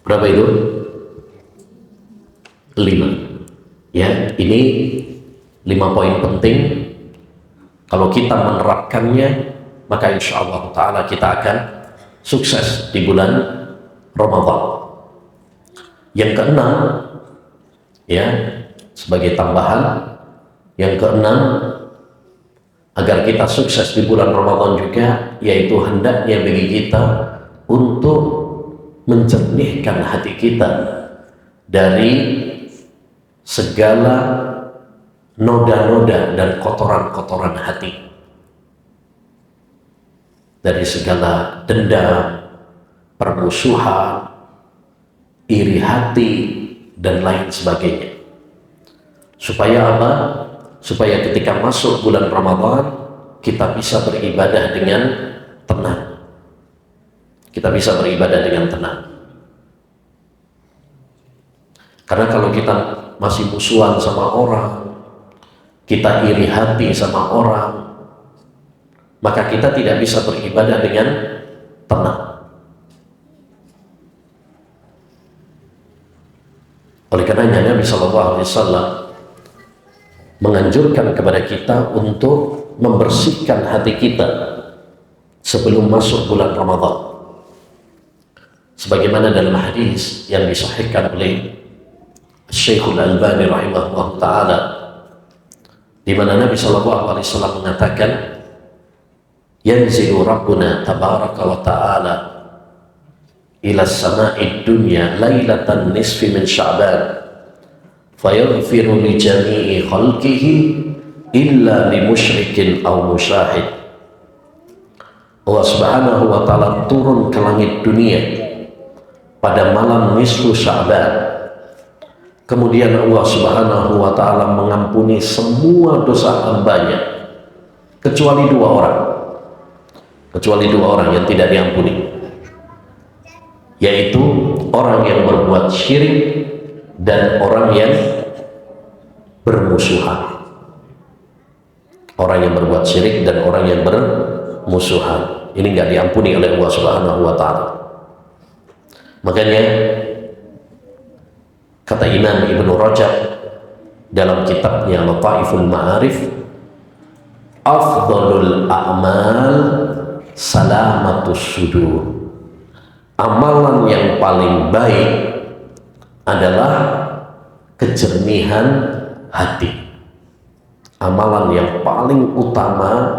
Berapa itu? 5. Ya, ini 5 poin penting. Kalau kita menerapkannya, maka insya Allah Ta'ala kita akan sukses di bulan Ramadan. Yang keenam, ya, sebagai tambahan, yang keenam, agar kita sukses di bulan Ramadan juga, yaitu hendaknya bagi kita untuk menjernihkan hati kita dari segala noda-noda dan kotoran-kotoran hati, dari segala dendam, permusuhan, iri hati, dan lain sebagainya. Supaya apa? Supaya ketika masuk bulan Ramadan kita bisa beribadah dengan tenang. Kita bisa beribadah dengan tenang. Karena kalau kita masih musuhan sama orang, kita iri hati sama orang, maka kita tidak bisa beribadah dengan tenang. Oleh karenanya Nabi SAW menganjurkan kepada kita untuk membersihkan hati kita sebelum masuk bulan Ramadan. Sebagaimana dalam hadis yang disahihkan oleh Syekhul Albani rahimahullah ta'ala, di mana Nabi SAW mengatakan, yanzilu Rabbuna tabaraka wa ta'ala ila sama'id dunya lailatan nisfi min Sya'ban fayaghfiru li jami'i khalqihi illa li musyrikin aw musyahid. Allah Subhanahu wa ta'ala turun ke langit dunia pada malam nisfu Sya'ban. Kemudian Allah Subhanahu wa ta'ala mengampuni semua dosa hambanya kecuali 2 orang. Kecuali 2 orang yang tidak diampuni, yaitu orang yang berbuat syirik dan orang yang bermusuhan. Orang yang berbuat syirik dan orang yang bermusuhan, ini nggak diampuni oleh Allah Subhanahu wa ta'ala. Makanya kata Imam Ibnu Rajab dalam kitabnya Lataiful Ma'arif, afdhalul a'mal salamatus sudur. Amalan yang paling baik adalah kejernihan hati. Amalan yang paling utama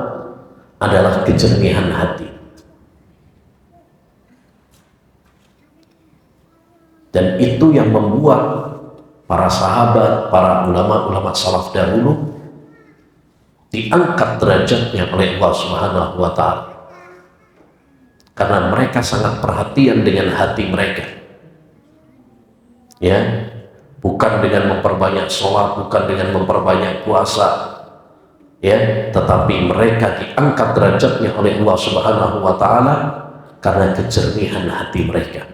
adalah kejernihan hati. Dan itu yang membuat para sahabat, para ulama-ulama salaf dahulu diangkat derajatnya oleh Allah Subhanahu wa ta'ala. Karena mereka sangat perhatian dengan hati mereka. Ya, bukan dengan memperbanyak sholat, bukan dengan memperbanyak puasa, ya, tetapi mereka diangkat derajatnya oleh Allah Subhanahu wa ta'ala karena kejernihan hati mereka.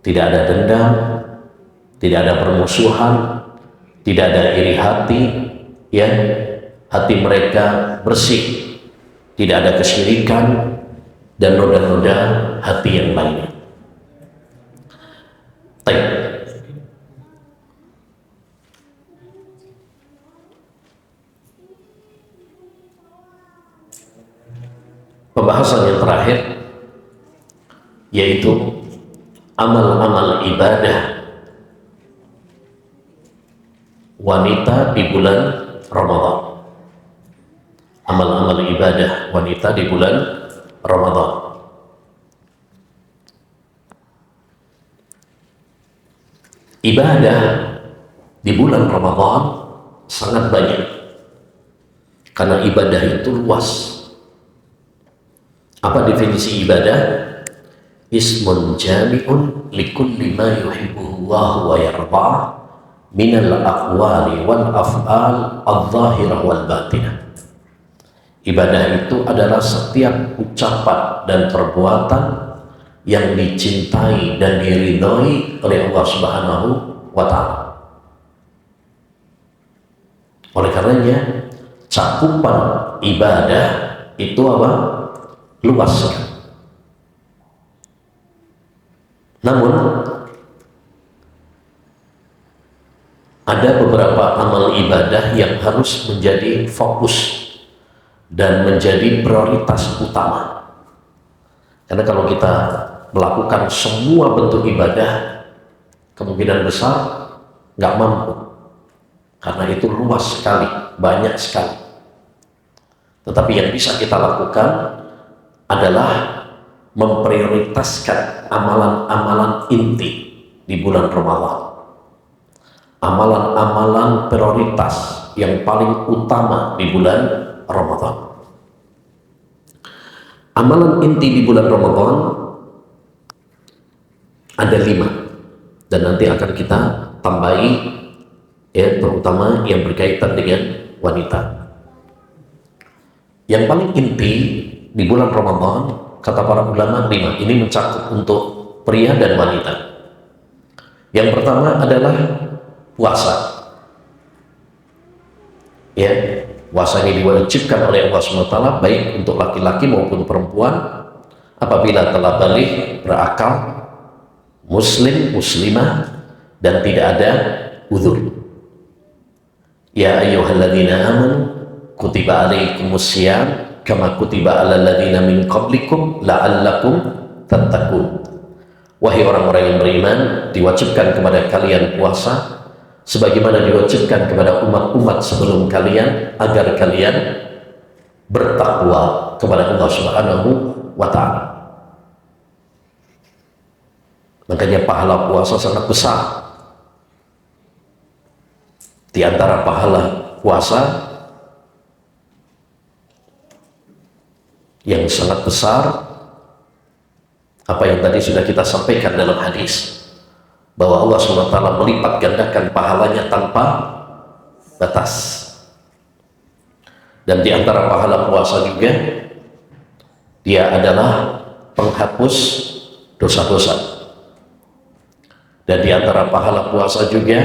Tidak ada dendam, tidak ada permusuhan, tidak ada iri hati, ya, hati mereka bersih, tidak ada kesyirikan dan noda-noda hati yang lainnya. Pembahasan yang terakhir yaitu amal-amal ibadah wanita di bulan Ramadan. Amal-amal ibadah wanita di bulan Ramadan. Ibadah di bulan Ramadan sangat banyak, karena ibadah itu luas. Apa definisi ibadah? Ismun jami'un likulli ma yuhibbuhu Allah wa yardah minal aqwali wal af'al adh-dhahirah wal batinah. Ibadah itu adalah setiap ucapan dan perbuatan yang dicintai dan diridhai oleh Allah Subhanahu wa ta'ala. Oleh karenanya cakupan ibadah itu apa? Luas. Namun ada beberapa amal ibadah yang harus menjadi fokus dan menjadi prioritas utama. Karena kalau kita melakukan semua bentuk ibadah, kemungkinan besar nggak mampu. Karena itu luas sekali, banyak sekali. Tetapi yang bisa kita lakukan adalah memprioritaskan amalan-amalan inti di bulan Ramadan. Amalan-amalan prioritas yang paling utama di bulan Ramadan. Amalan inti di bulan Ramadan ada 5, dan nanti akan kita tambahi, ya, terutama yang berkaitan dengan wanita. Yang paling inti di bulan Ramadan, kata para ulama, 5. Ini mencakup untuk pria dan wanita. Yang pertama adalah puasa. Ya, puasa ini diwajibkan oleh Allah SWT baik untuk laki-laki maupun perempuan apabila telah balik, berakal, muslim, muslimah, dan tidak ada uzur. Ya ayyuhalladzina amanu kutiba alaikumussyam kama kutiba alal ladzina min qablikum la'allakum tattaqun. Wahai orang-orang yang beriman, diwajibkan kepada kalian puasa sebagaimana diwajibkan kepada umat-umat sebelum kalian agar kalian bertakwa kepada Allah Subhanahu wa ta'ala. Makanya pahala puasa sangat besar. Di antara pahala puasa yang sangat besar, apa yang tadi sudah kita sampaikan dalam hadis, bahwa Allah SWT melipat gandakan pahalanya tanpa batas. Dan di antara pahala puasa juga, dia adalah penghapus dosa-dosa. Dan di antara pahala puasa juga,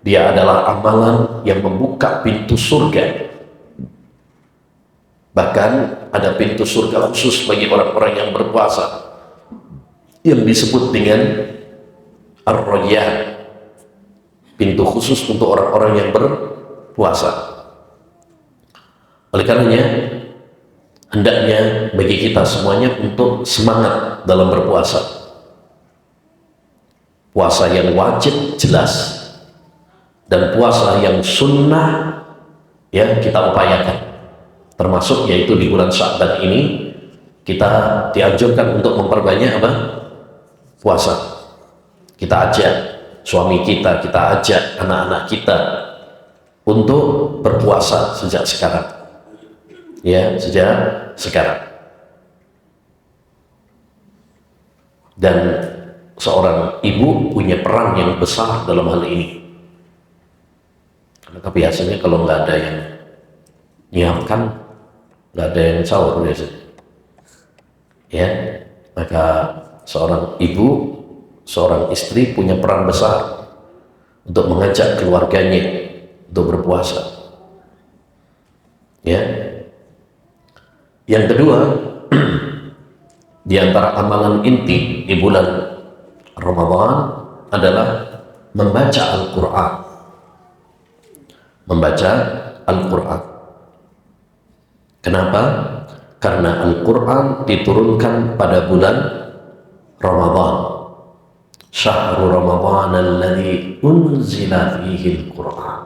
dia adalah amalan yang membuka pintu surga. Bahkan ada pintu surga khusus bagi orang-orang yang berpuasa, yang disebut dengan Ar-Rayyan, pintu khusus untuk orang-orang yang berpuasa. Oleh karenanya, hendaknya bagi kita semuanya untuk semangat dalam berpuasa. Puasa yang wajib jelas, dan puasa yang sunnah ya kita upayakan. Termasuk yaitu di bulan Sya'ban ini kita dianjurkan untuk memperbanyak apa? Puasa. Kita ajak suami kita, kita ajak anak-anak kita untuk berpuasa sejak sekarang. Ya, sejak sekarang. Dan seorang ibu punya peran yang besar dalam hal ini. Karena biasanya kalau nggak ada yang nyiapkan, nggak ada yang sahur biasanya. Ya, maka seorang ibu, seorang istri punya peran besar untuk mengajak keluarganya untuk berpuasa. Ya. Yang kedua, di antara amalan inti di bulan Ramadan adalah membaca Al-Quran. Membaca Al-Quran. Kenapa? Karena Al-Quran diturunkan pada bulan Ramadan. Syahrul Ramadan alladzi unzila fihi Al-Quran.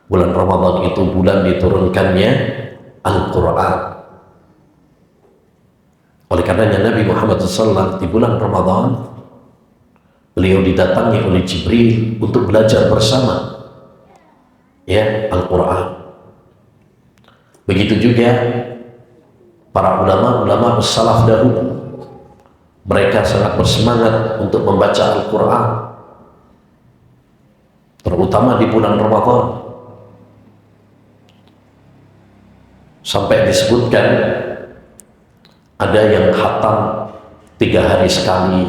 Bulan Ramadan itu bulan diturunkannya Al-Quran. Oleh karenanya Nabi Muhammad SAW di bulan Ramadan, beliau didatangi oleh Jibril untuk belajar bersama ya Al-Quran. Begitu juga para ulama-ulama salaf dahulu, mereka sangat bersemangat untuk membaca Al-Quran, terutama di bulan Ramadan. Sampai disebutkan ada yang khatam 3 hari sekali,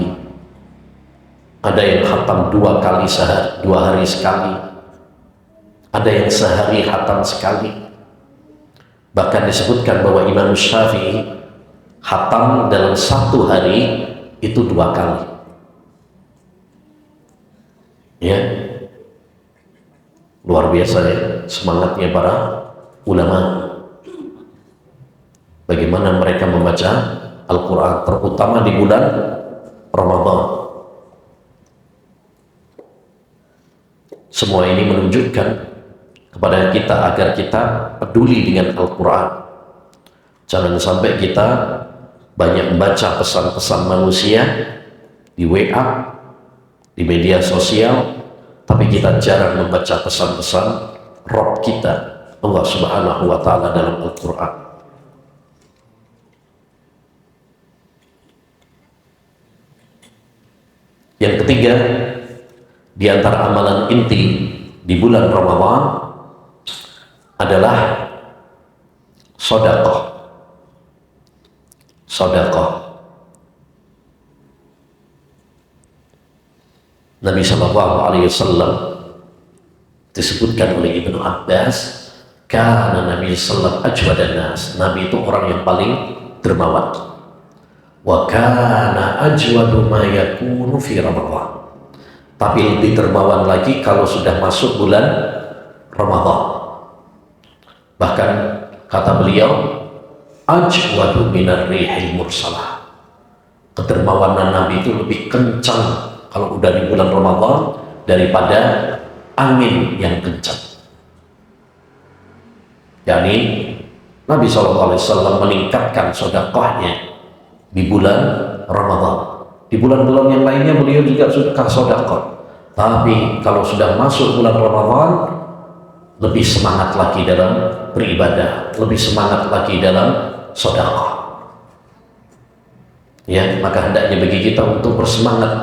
ada yang khatam 2 hari sekali, ada yang sehari khatam sekali. Bahkan disebutkan bahwa Imam Syafi'i khatam dalam satu hari itu 2 kali. Ya, luar biasa ya semangatnya para ulama. Bagaimana mereka membaca Al-Quran, terutama di bulan Ramadan. Semua ini menunjukkan kepada kita agar kita peduli dengan Al-Quran. Jangan sampai kita banyak membaca pesan-pesan manusia di WA, di media sosial, tapi kita jarang membaca pesan-pesan Rabb kita, Allah Subhanahu wa Ta'ala, dalam Al-Quran. Yang ketiga, di antara amalan inti di bulan Ramadan adalah sedekah. Nabi Shallallahu Alaihi Wasallam disebutkan oleh Ibnu Abbas, karena Nabi Sallam ajwadan nas, Nabi itu orang yang paling dermawan. Wa kana ajwadu ma yakunu fi Ramadan. Tapi lebih dermawan lagi kalau sudah masuk bulan Ramadan. Bahkan kata beliau, ajwadu minar rihil mursalah. Kedermawanan Nabi itu lebih kencang kalau udah di bulan Ramadan daripada angin yang kencang. Yani Nabi SAW meningkatkan sedekahnya di bulan Ramadan. Di bulan-bulan yang lainnya beliau juga sedekah sedekah. Tapi kalau sudah masuk bulan Ramadan, lebih semangat lagi dalam beribadah, lebih semangat lagi dalam sedekah. Ya, maka hendaknya bagi kita untuk bersemangat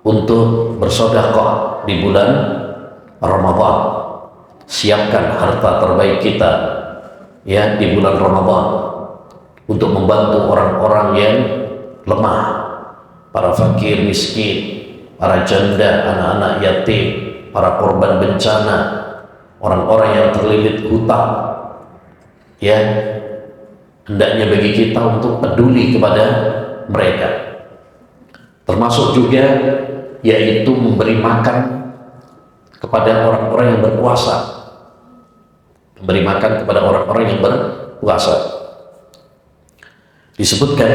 untuk bersedekah di bulan Ramadan. Siapkan harta terbaik kita ya di bulan Ramadan untuk membantu orang-orang yang lemah, para fakir miskin, para janda, anak-anak yatim, para korban bencana, orang-orang yang terlilit hutang. Ya, hendaknya bagi kita untuk peduli kepada mereka. Termasuk juga yaitu memberi makan kepada orang-orang yang berpuasa. Memberi makan kepada orang-orang yang berpuasa. Disebutkan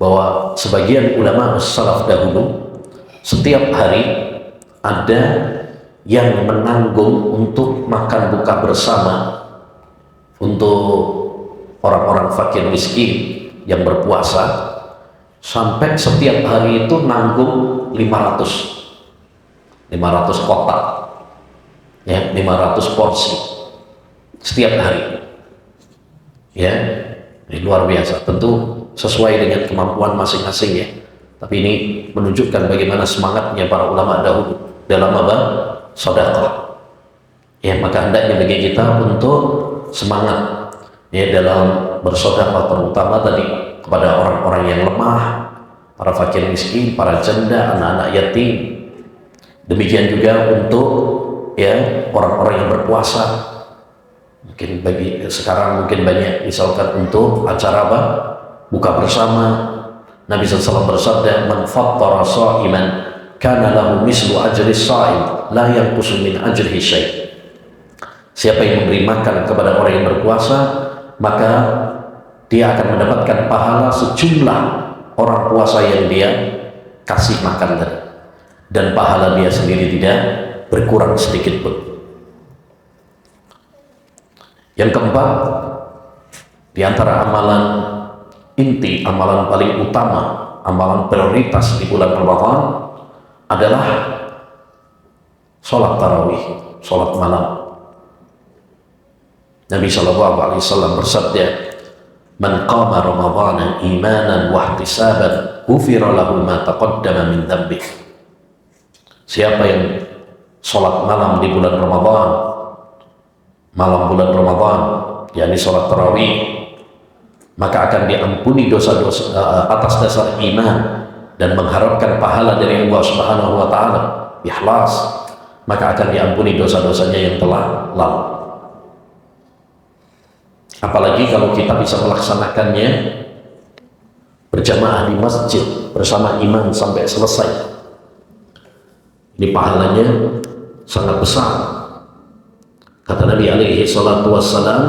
bahwa sebagian ulama salaf dahulu setiap hari ada yang menanggung untuk makan buka bersama untuk orang-orang fakir miskin yang berpuasa, sampai setiap hari itu nanggung 500 kotak ya, 500 porsi setiap hari ya. Ini luar biasa, tentu sesuai dengan kemampuan masing-masing ya, tapi ini menunjukkan bagaimana semangatnya para ulama dahulu dalam apa? Sedekah ya. Maka hendaknya bagi kita untuk semangat ya dalam bersedekah, terutama tadi kepada orang-orang yang lemah, para fakir miskin, para janda, anak-anak yatim. Demikian juga untuk ya orang-orang yang berpuasa. Mungkin bagi sekarang mungkin banyak misalkan untuk acara apa? Buka bersama. Nabi SAW bersabda, "Man fattara sha'iman kana lahu mislu ajri sha'im la yanqusu min ajrihi syai'." Siapa yang memberi makan kepada orang yang berpuasa, maka dia akan mendapatkan pahala sejumlah orang puasa yang dia kasih makan tadi, dan pahala dia sendiri tidak berkurang sedikit pun. Yang keempat, di antara amalan inti, amalan paling utama, amalan prioritas di bulan Ramadan adalah sholat tarawih, sholat malam. Nabi SAW bersabda, "Man qama Ramadhana imanan wa ihtisaban, ghufira lahu ma taqaddama min dhanbih." Siapa yang sholat malam di bulan Ramadan, malam bulan Ramadan, yakni sholat tarawih, maka akan diampuni dosa-dosa atas dasar iman dan mengharapkan pahala dari Allah Subhanahu wa Ta'ala, ikhlas, maka akan diampuni dosa-dosanya yang telah lalu. Apalagi kalau kita bisa melaksanakannya berjamaah di masjid bersama imam sampai selesai. Ini pahalanya sangat besar. Kata Nabi alaihi salatu wassalam,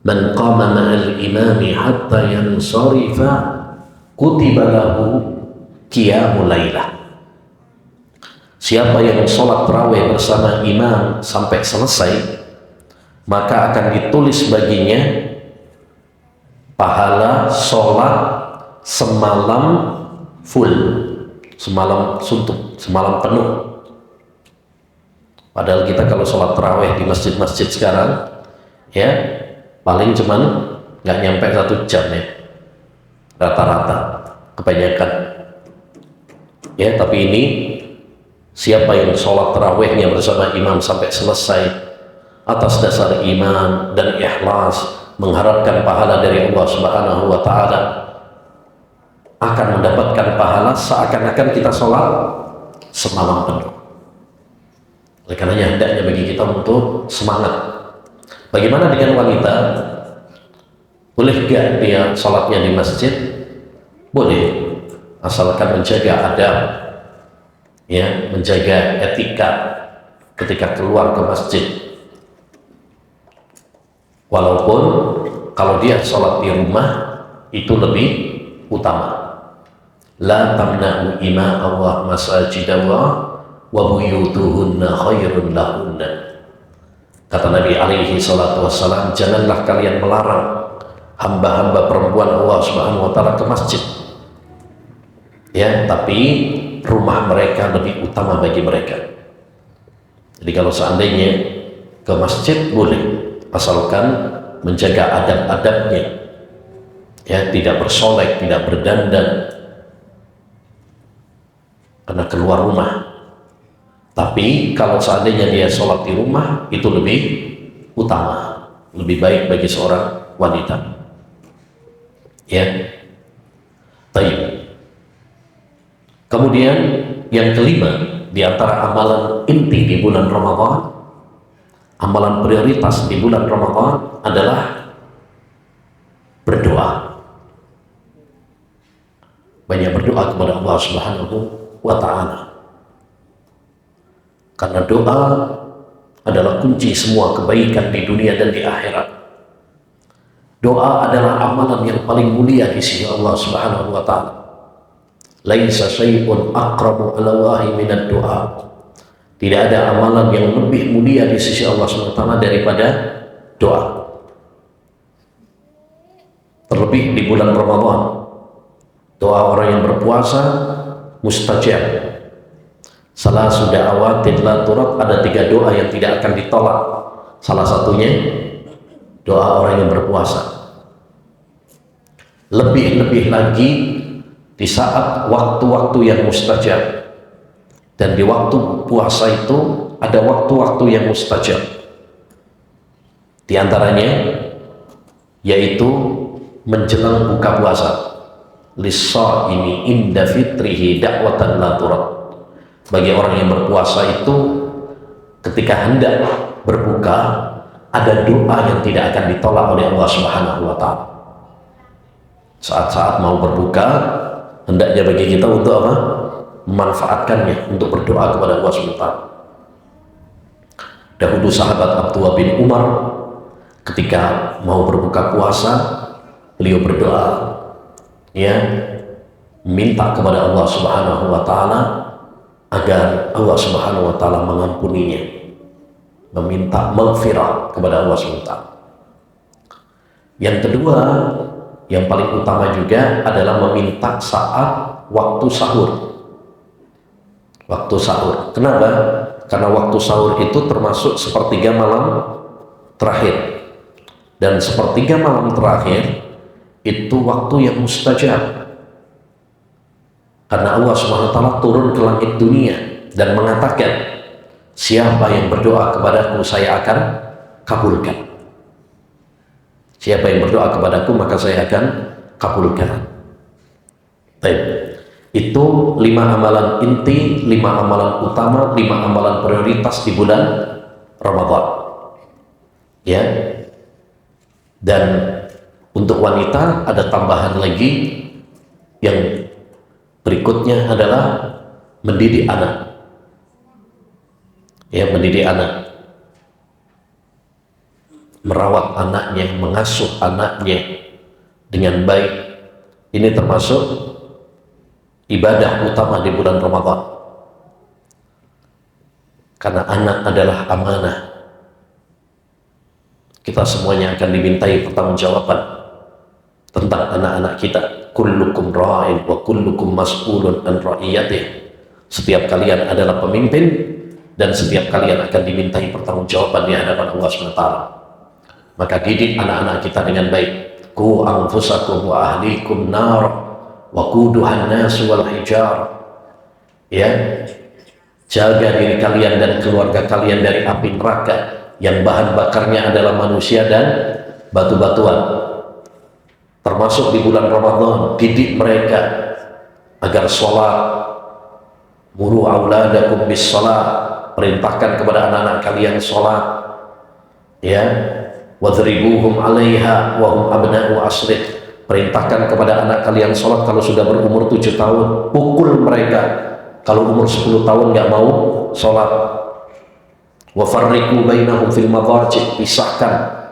man qama ma'al imami hatta yansarifa kutiba lahu qiyamul lailah. Siapa yang sholat tarawih bersama imam sampai selesai, maka akan ditulis baginya pahala sholat semalam full, semalam suntuk, semalam penuh. Padahal kita kalau sholat tarawih di masjid-masjid sekarang, ya paling cuman nggak nyampe 1 jam ya, rata-rata, kebanyakan. Ya, tapi ini siapa yang sholat tarawihnya bersama imam sampai selesai atas dasar iman dan ikhlas mengharapkan pahala dari Allah Subhanahu wa Ta'ala, akan mendapatkan pahala seakan-akan kita sholat semalam penuh. Oleh karenanya hendaknya bagi kita untuk semangat. Bagaimana dengan wanita? Boleh gak dia sholatnya di masjid? Boleh, asalkan menjaga adab, ya, menjaga etika ketika keluar ke masjid. Walaupun kalau dia sholat di rumah itu lebih utama. La tamna'u ima Allah masajidallah wa buyutuhunna khairun lahunna. Kata Nabi alaihi salatu wassalam, janganlah kalian melarang hamba-hamba perempuan Allah Subhanahu wa Ta'ala ke masjid, ya, tapi rumah mereka lebih utama bagi mereka. Jadi kalau seandainya ke masjid boleh, asalkan menjaga adab-adabnya, ya, tidak bersolek, tidak berdandan karena keluar rumah. Tapi kalau seandainya dia sholat di rumah, itu lebih utama, lebih baik bagi seorang wanita, ya. Baik. Kemudian yang kelima, di antara amalan inti di bulan Ramadan, amalan prioritas di bulan Ramadan adalah berdoa. Banyak berdoa kepada Allah Subhanahu wa Ta'ala, karena doa adalah kunci semua kebaikan di dunia dan di akhirat. Doa adalah amalan yang paling mulia di sisi Allah Subhanahu wa Ta'ala. Laisa syai'un aqrabu 'ala Allahi minad du'a. Tidak ada amalan yang lebih mulia di sisi Allah Subhanahu wa Ta'ala daripada doa. Terlebih di bulan Ramadan, doa orang yang berpuasa mustajab. Salah sudah awatin la turab, ada 3 doa yang tidak akan ditolak. Salah satunya doa orang yang berpuasa. Lebih-lebih lagi di saat waktu-waktu yang mustajab. Dan di waktu puasa itu ada waktu-waktu yang mustajab. Di antaranya yaitu menjelang buka puasa. Lis-shaimi inda fitrihi da'watan la turab. Bagi orang yang berpuasa itu ketika hendak berbuka ada doa yang tidak akan ditolak oleh Allah Subhanahu wa Ta'ala. Saat-saat mau berbuka hendaknya bagi kita untuk apa? Memanfaatkannya untuk berdoa kepada Allah Subhanahu wa Ta'ala. Dahulu sahabat Abdullah bin Umar ketika mau berbuka puasa, beliau berdoa, ya, minta kepada Allah Subhanahu wa Ta'ala agar Allah Subhanahu wa Ta'ala mengampuninya, meminta maghfirah kepada Allah Subhanahu wa Ta'ala. Yang kedua, yang paling utama juga adalah meminta saat waktu sahur. Waktu sahur. Kenapa? Karena waktu sahur itu termasuk sepertiga malam terakhir. Dan sepertiga malam terakhir itu waktu yang mustajab. Karena Allah SWT turun ke langit dunia dan mengatakan, siapa yang berdoa kepadaku saya akan kabulkan. Siapa yang berdoa kepadaku maka saya akan kabulkan. Baik. Itu 5 amalan inti, 5 amalan utama, 5 amalan prioritas di bulan Ramadan. Ya. Dan untuk wanita ada tambahan lagi yang berikutnya adalah mendidik anak. Ya, mendidik anak. Merawat anaknya, mengasuh anaknya dengan baik. Ini termasuk ibadah utama di bulan Ramadan. Karena anak adalah amanah. Kita semuanya akan dimintai pertanggungjawaban tentang anak-anak kita. Kullukum ra'in wa kullukum mas'ulun an ra'iyatih. Setiap kalian adalah pemimpin dan setiap kalian akan dimintai pertanggungjawaban di hadapan Allah SWT. Maka didik anak-anak kita dengan baik. Qu anfusakum wa ahlikum nar waquduhan nasu wal hijar. Ya, jaga diri kalian dan keluarga kalian dari api neraka yang bahan bakarnya adalah manusia dan batu-batuan. Termasuk di bulan Ramadan, didik mereka agar sholat. Muru auladakum bis sholat, perintahkan kepada anak-anak kalian sholat. Ya, wadribuhum alaiha wahum abna'u asrid, perintahkan kepada anak kalian sholat kalau sudah berumur 7 tahun, pukul mereka kalau umur 10 tahun nggak mau sholat. Wa farriqu bainahum fil madajid, pisahkan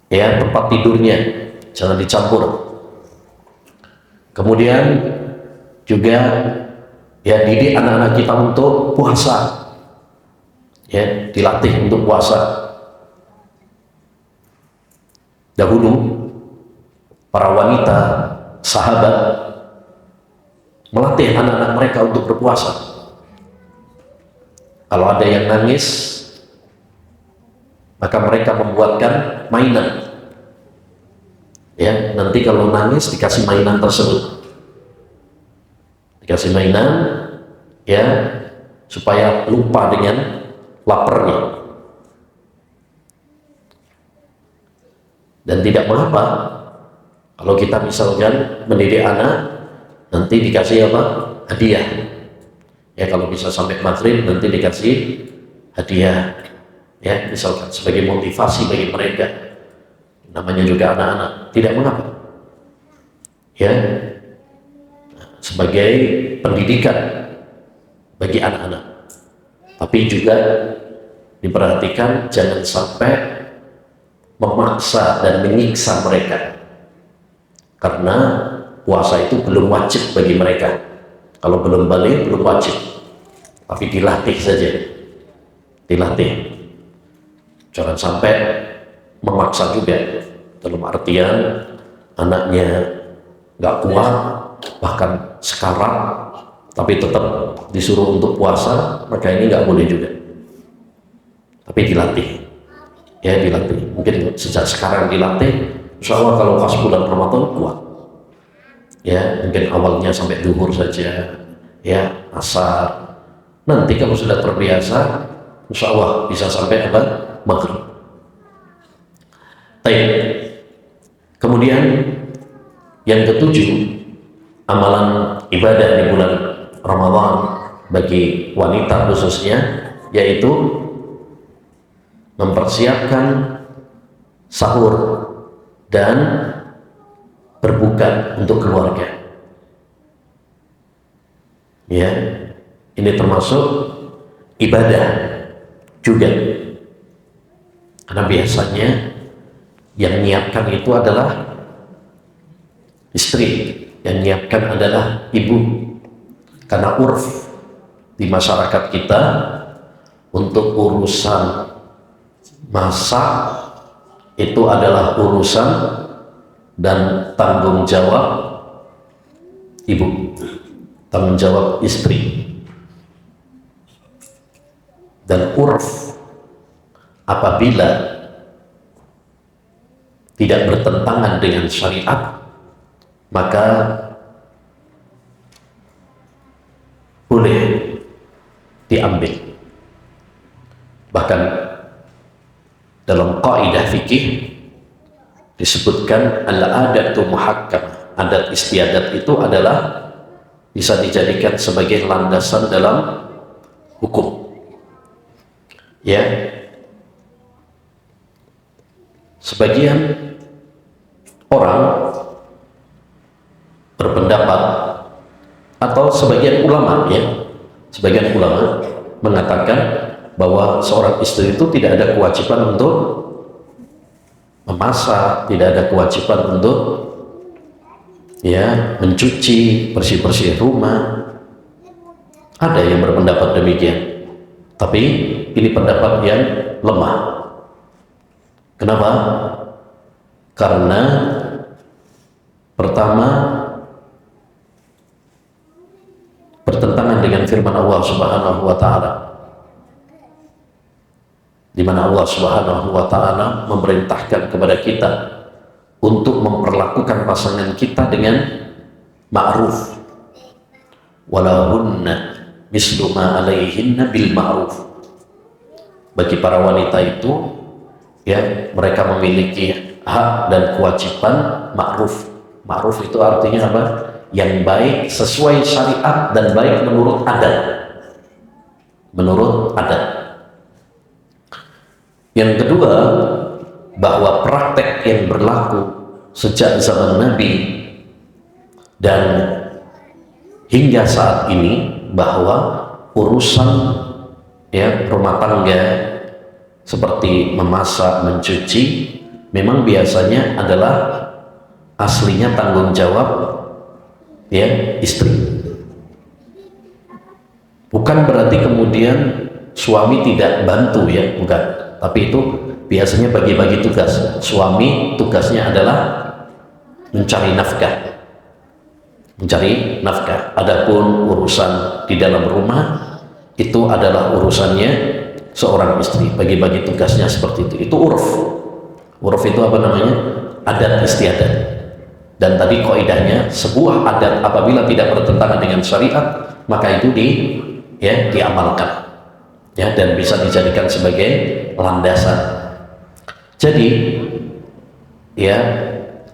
ya tempat tidurnya, jangan dicampur. Kemudian juga ya didik anak-anak kita untuk puasa, ya dilatih untuk puasa. Dahulu para wanita sahabat melatih anak-anak mereka untuk berpuasa. Kalau ada yang nangis, maka mereka membuatkan mainan. Ya, nanti kalau nangis dikasih mainan tersebut, dikasih mainan, ya supaya lupa dengan laparnya. Dan tidak mengapa kalau kita misalkan mendidik anak, nanti dikasih apa? Hadiah. Ya, kalau bisa sampai maghrib nanti dikasih hadiah. Ya, misalkan sebagai motivasi bagi mereka. Namanya juga anak-anak, tidak mengapa. Ya, sebagai pendidikan bagi anak-anak. Tapi juga diperhatikan jangan sampai memaksa dan menyiksa mereka, karena puasa itu belum wajib bagi mereka. Kalau belum balik belum wajib, tapi dilatih saja, dilatih. Jangan sampai memaksa juga, dalam artian anaknya nggak kuat bahkan sekarang tapi tetap disuruh untuk puasa, maka ini nggak boleh juga. Tapi dilatih, ya dilatih. Mungkin sejak sekarang dilatih, insya Allah kalau pas bulan Ramadan kuat. Ya, mungkin awalnya sampai duhur saja, ya asar. Nanti kalau sudah terbiasa, insya Allah bisa sampai apa? Maghrib. Baik. Kemudian yang ketujuh, amalan ibadah di bulan Ramadan bagi wanita khususnya, yaitu mempersiapkan sahur dan berbuka untuk keluarga. Ya, ini termasuk ibadah juga, karena biasanya yang menyiapkan itu adalah istri, yang menyiapkan adalah ibu. Karena urf di masyarakat kita untuk urusan masak itu adalah urusan dan tanggung jawab ibu, tanggung jawab istri. Dan urf apabila tidak bertentangan dengan syariat, maka boleh diambil. Bahkan dalam kaidah fikih disebutkan al-adatu muhakkam, adat istiadat itu adalah bisa dijadikan sebagai landasan dalam hukum. Ya, sebagian orang berpendapat atau sebagian ulama mengatakan bahwa seorang istri itu tidak ada kewajiban untuk memasak, tidak ada kewajiban untuk mencuci, bersih-bersih rumah. Ada yang berpendapat demikian, tapi ini pendapat yang lemah. Kenapa? Karena pertama, bertentangan dengan firman Allah Subhanahu wa taala, di mana Allah Subhanahu wa taala memerintahkan kepada kita untuk memperlakukan pasangan kita dengan ma'ruf. Walahunna mislu ma alaihinna bil ma'ruf. Bagi para wanita itu, mereka memiliki hak dan kewajiban ma'ruf. Ma'ruf itu artinya apa? Yang baik sesuai syariat dan baik menurut adat. Menurut adat. Yang kedua, bahwa praktek yang berlaku sejak zaman Nabi dan hingga saat ini, bahwa urusan rumah tangga seperti memasak, mencuci, memang biasanya adalah aslinya tanggung jawab istri. Bukan berarti kemudian suami tidak bantu, bukan. Tapi itu biasanya bagi-bagi tugas. Suami tugasnya adalah mencari nafkah. Adapun urusan di dalam rumah itu adalah urusannya seorang istri. Bagi-bagi tugasnya seperti itu. Itu uruf. Uruf itu apa namanya? Adat istiadat. Dan tadi kaidahnya, sebuah adat apabila tidak bertentangan dengan syariat, maka itu diamalkan, dan bisa dijadikan sebagai landasan. Jadi,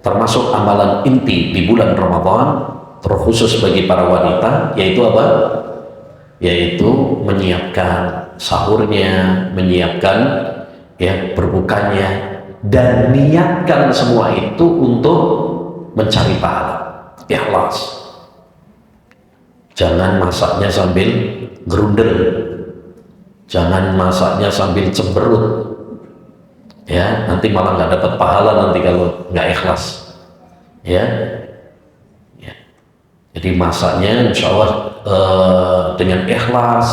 termasuk amalan inti di bulan Ramadan, terkhusus bagi para wanita, yaitu apa? Yaitu menyiapkan sahurnya, menyiapkan berbukanya, dan niatkan semua itu untuk mencari pahala, ikhlas. Jangan masaknya sambil gerundel, jangan masaknya sambil cemberut, nanti malah nggak dapat pahala nanti kalau nggak ikhlas, Jadi masaknya insya Allah dengan ikhlas,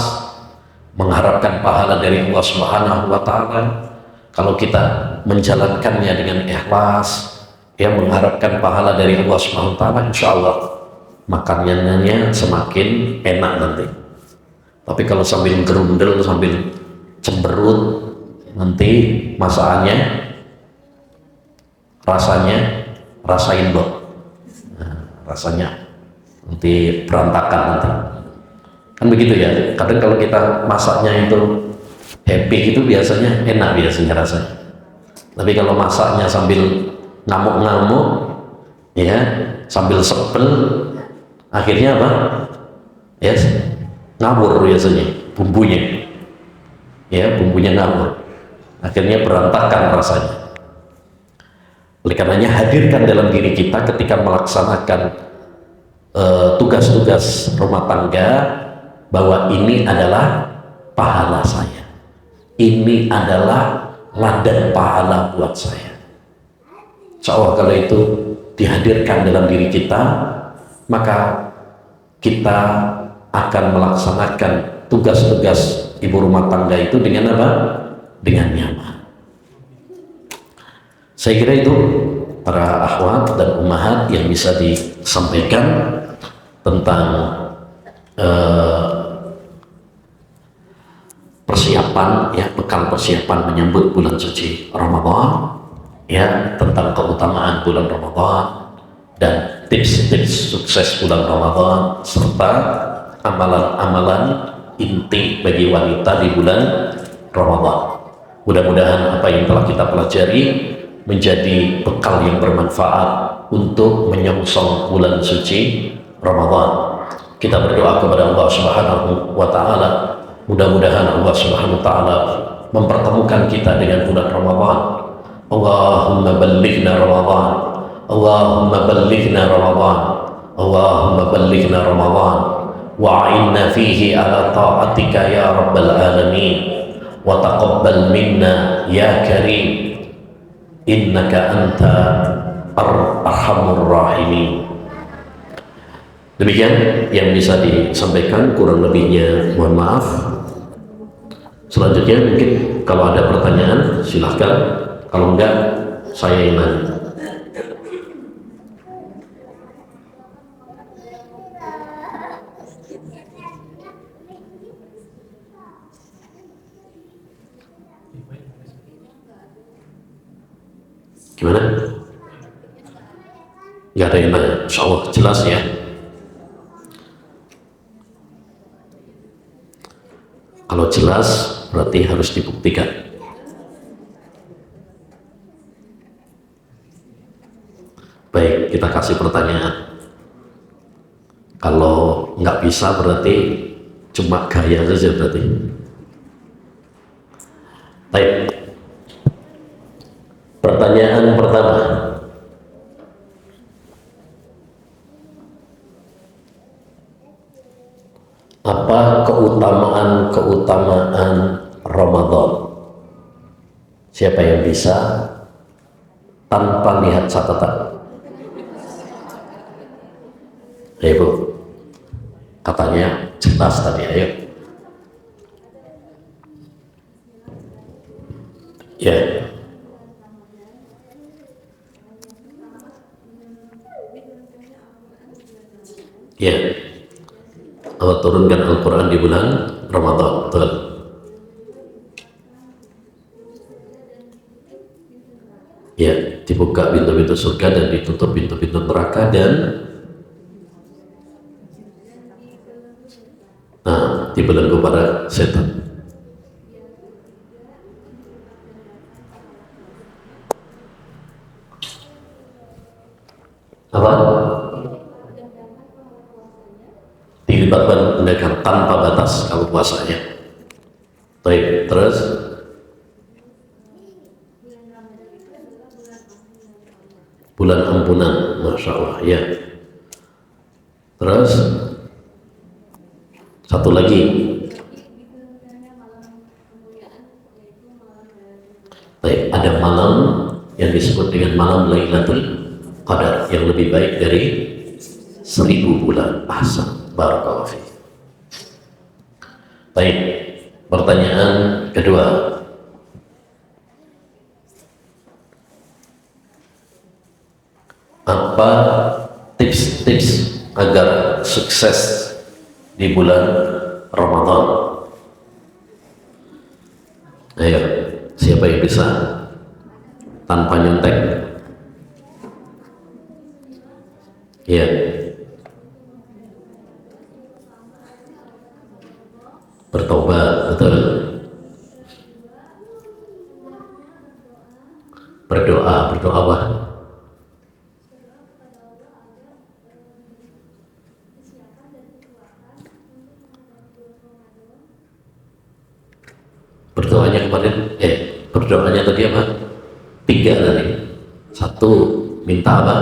mengharapkan pahala dari Allah Subhanahu wa taala. Kalau kita menjalankannya dengan ikhlas, mengharapkan pahala dari Allah Subhanahu wa taala, insya Allah makanannya semakin enak nanti. Tapi kalau sambil gerundel, sambil cemberut, nanti masakannya rasain rasanya nanti berantakan nanti. Kan begitu ya. Kadang kalau kita masaknya itu happy gitu biasanya enak rasanya. Tapi kalau masaknya sambil ngamuk-ngamuk, sambil sebel, akhirnya apa? Ngawur biasanya bumbunya, bumbunya ngawur, akhirnya berantakan rasanya. Oleh karenanya, hadirkan dalam diri kita ketika melaksanakan tugas-tugas rumah tangga, bahwa ini adalah pahala saya, ini adalah ladang pahala buat saya. Insya Allah kalau itu dihadirkan dalam diri kita, maka kita akan melaksanakan tugas-tugas ibu rumah tangga itu dengan apa? Dengan nyaman. Saya kira itu para akhwat dan ummahat yang bisa disampaikan tentang persiapan, bekal persiapan menyambut bulan suci Ramadan, tentang keutamaan bulan Ramadan dan tips-tips sukses bulan Ramadan, serta amalan-amalan inti bagi wanita di bulan Ramadan. Mudah-mudahan apa yang telah kita pelajari menjadi bekal yang bermanfaat untuk menyongsong bulan suci Ramadan. Kita berdoa kepada Allah Subhanahu wa taala, mudah-mudahan Allah Subhanahu wa taala mempertemukan kita dengan bulan Ramadan. Allahumma ballighna Ramadan, Allahumma ballighna Ramadan, Allahumma ballighna Ramadan, wa'inna fihi ala ta'atika ya rabbal alamin, wa taqabbal minna ya karim, innaka anta arhamur rahimin. Demikian yang bisa disampaikan, kurang lebihnya mohon maaf. Selanjutnya mungkin kalau ada pertanyaan silahkan, kalau enggak saya yang nanya. Gimana? Nggak ada yang nanya, insya Allah jelas ya. Kalau jelas berarti harus dibuktikan. Baik, kita kasih pertanyaan. Kalau nggak bisa berarti cuma gaya saja berarti. Baik. Pertanyaan pertama. Apa keutamaan Ramadan? Siapa yang bisa tanpa lihat catatan? Ayo Bu, katanya jelas tadi, ayo. Ya. Ya. Allah turunkan Al-Quran di bulan Ramadan, betul. Ya, dibuka pintu-pintu surga dan ditutup pintu-pintu neraka dan dibelenggu para setan. Apa? Dilibatkan dengan tanpa batas kalau puasanya. Baik, terus bulan ampunan, Masya Allah ya. Terus satu lagi, baik, ada malam yang disebut dengan malam Lailatul Qadar yang lebih baik dari 1000 bulan. Ahsan, barakallahu fiik. Baik, pertanyaan kedua. Apa tips-tips agar sukses di bulan Ramadan? Ayo, siapa yang bisa tanpa nyontek? Ya. Bertobat, betul. Berdoa apa? Berdoanya tadi apa? 3 tadi. 1, minta apa?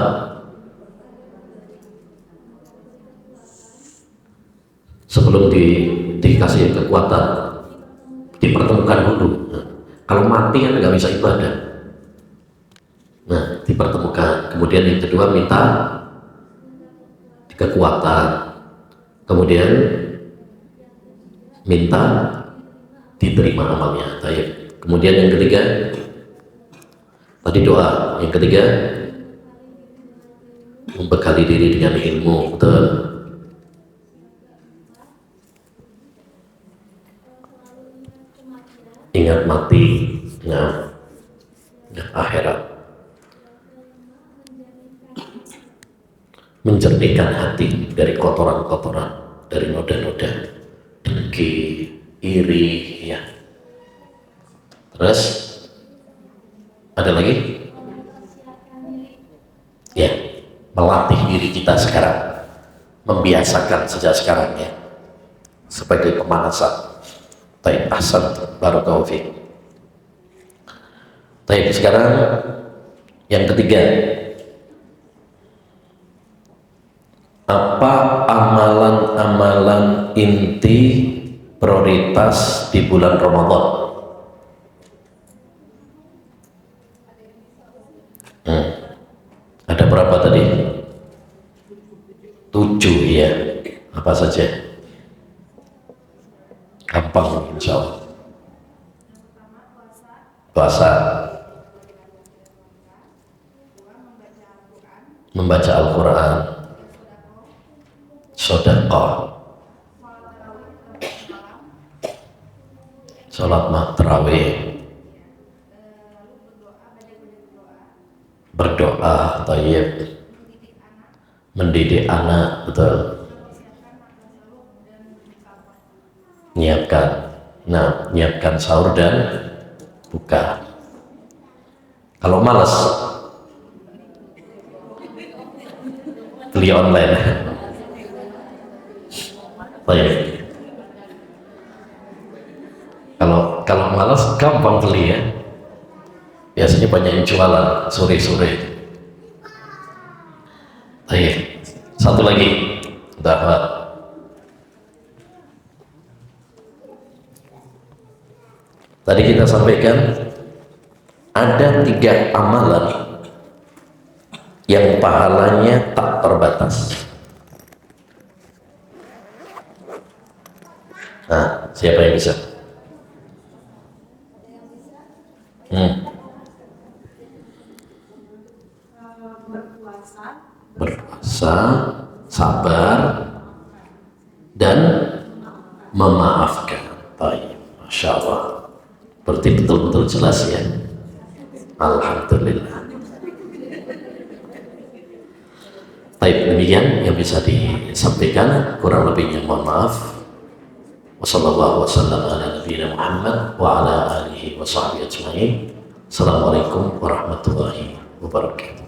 Sebelum dikasih kekuatan, dipertemukan dulu. Nah, kalau mati kan nggak bisa ibadah. Nah, dipertemukan. Kemudian yang kedua minta kekuatan. Kemudian minta diterima amalnya. Kemudian yang ketiga tadi doa. Yang ketiga membekali diri dengan ilmu. Betul. Ingat mati, ingat akhirat, menjernihkan hati dari kotoran-kotoran, dari noda-noda dengki, iri, ya. Terus ada lagi? Ya, melatih diri kita sekarang membiasakan sejak sekarang ya, sebagai pemanasan. Taib, ahsan, barakallahu fiik. Taib, sekarang yang ketiga, apa amalan-amalan inti prioritas di bulan Ramadan? Ada berapa tadi? 7 ya. Apa saja? Gampang insya Allah. Puasa, membaca Al-Quran, sedekah, sholat tarawih, berdoa, tayyib, mendidik anak, betul, nyiapkan sahur dan buka. Kalau malas, beli online. Baik. Kalau malas gampang beli ya. Biasanya banyak yang jualan sore-sore. Baik. Satu lagi. Udah, Pak. Tadi kita sampaikan ada 3 amalan yang pahalanya tak terbatas. Nah, siapa yang bisa? Berpuasa, sabar, dan memaafkan. Baik, Masya Allah. Berarti betul-betul jelas ya. Alhamdulillah. Baik, demikian yang bisa disampaikan, kurang lebihnya mohon maaf. Wassallallahu wasallam ala nabiyina Muhammad wa ala alihi wa sahbihi ajma'in. Assalamualaikum warahmatullahi wabarakatuh.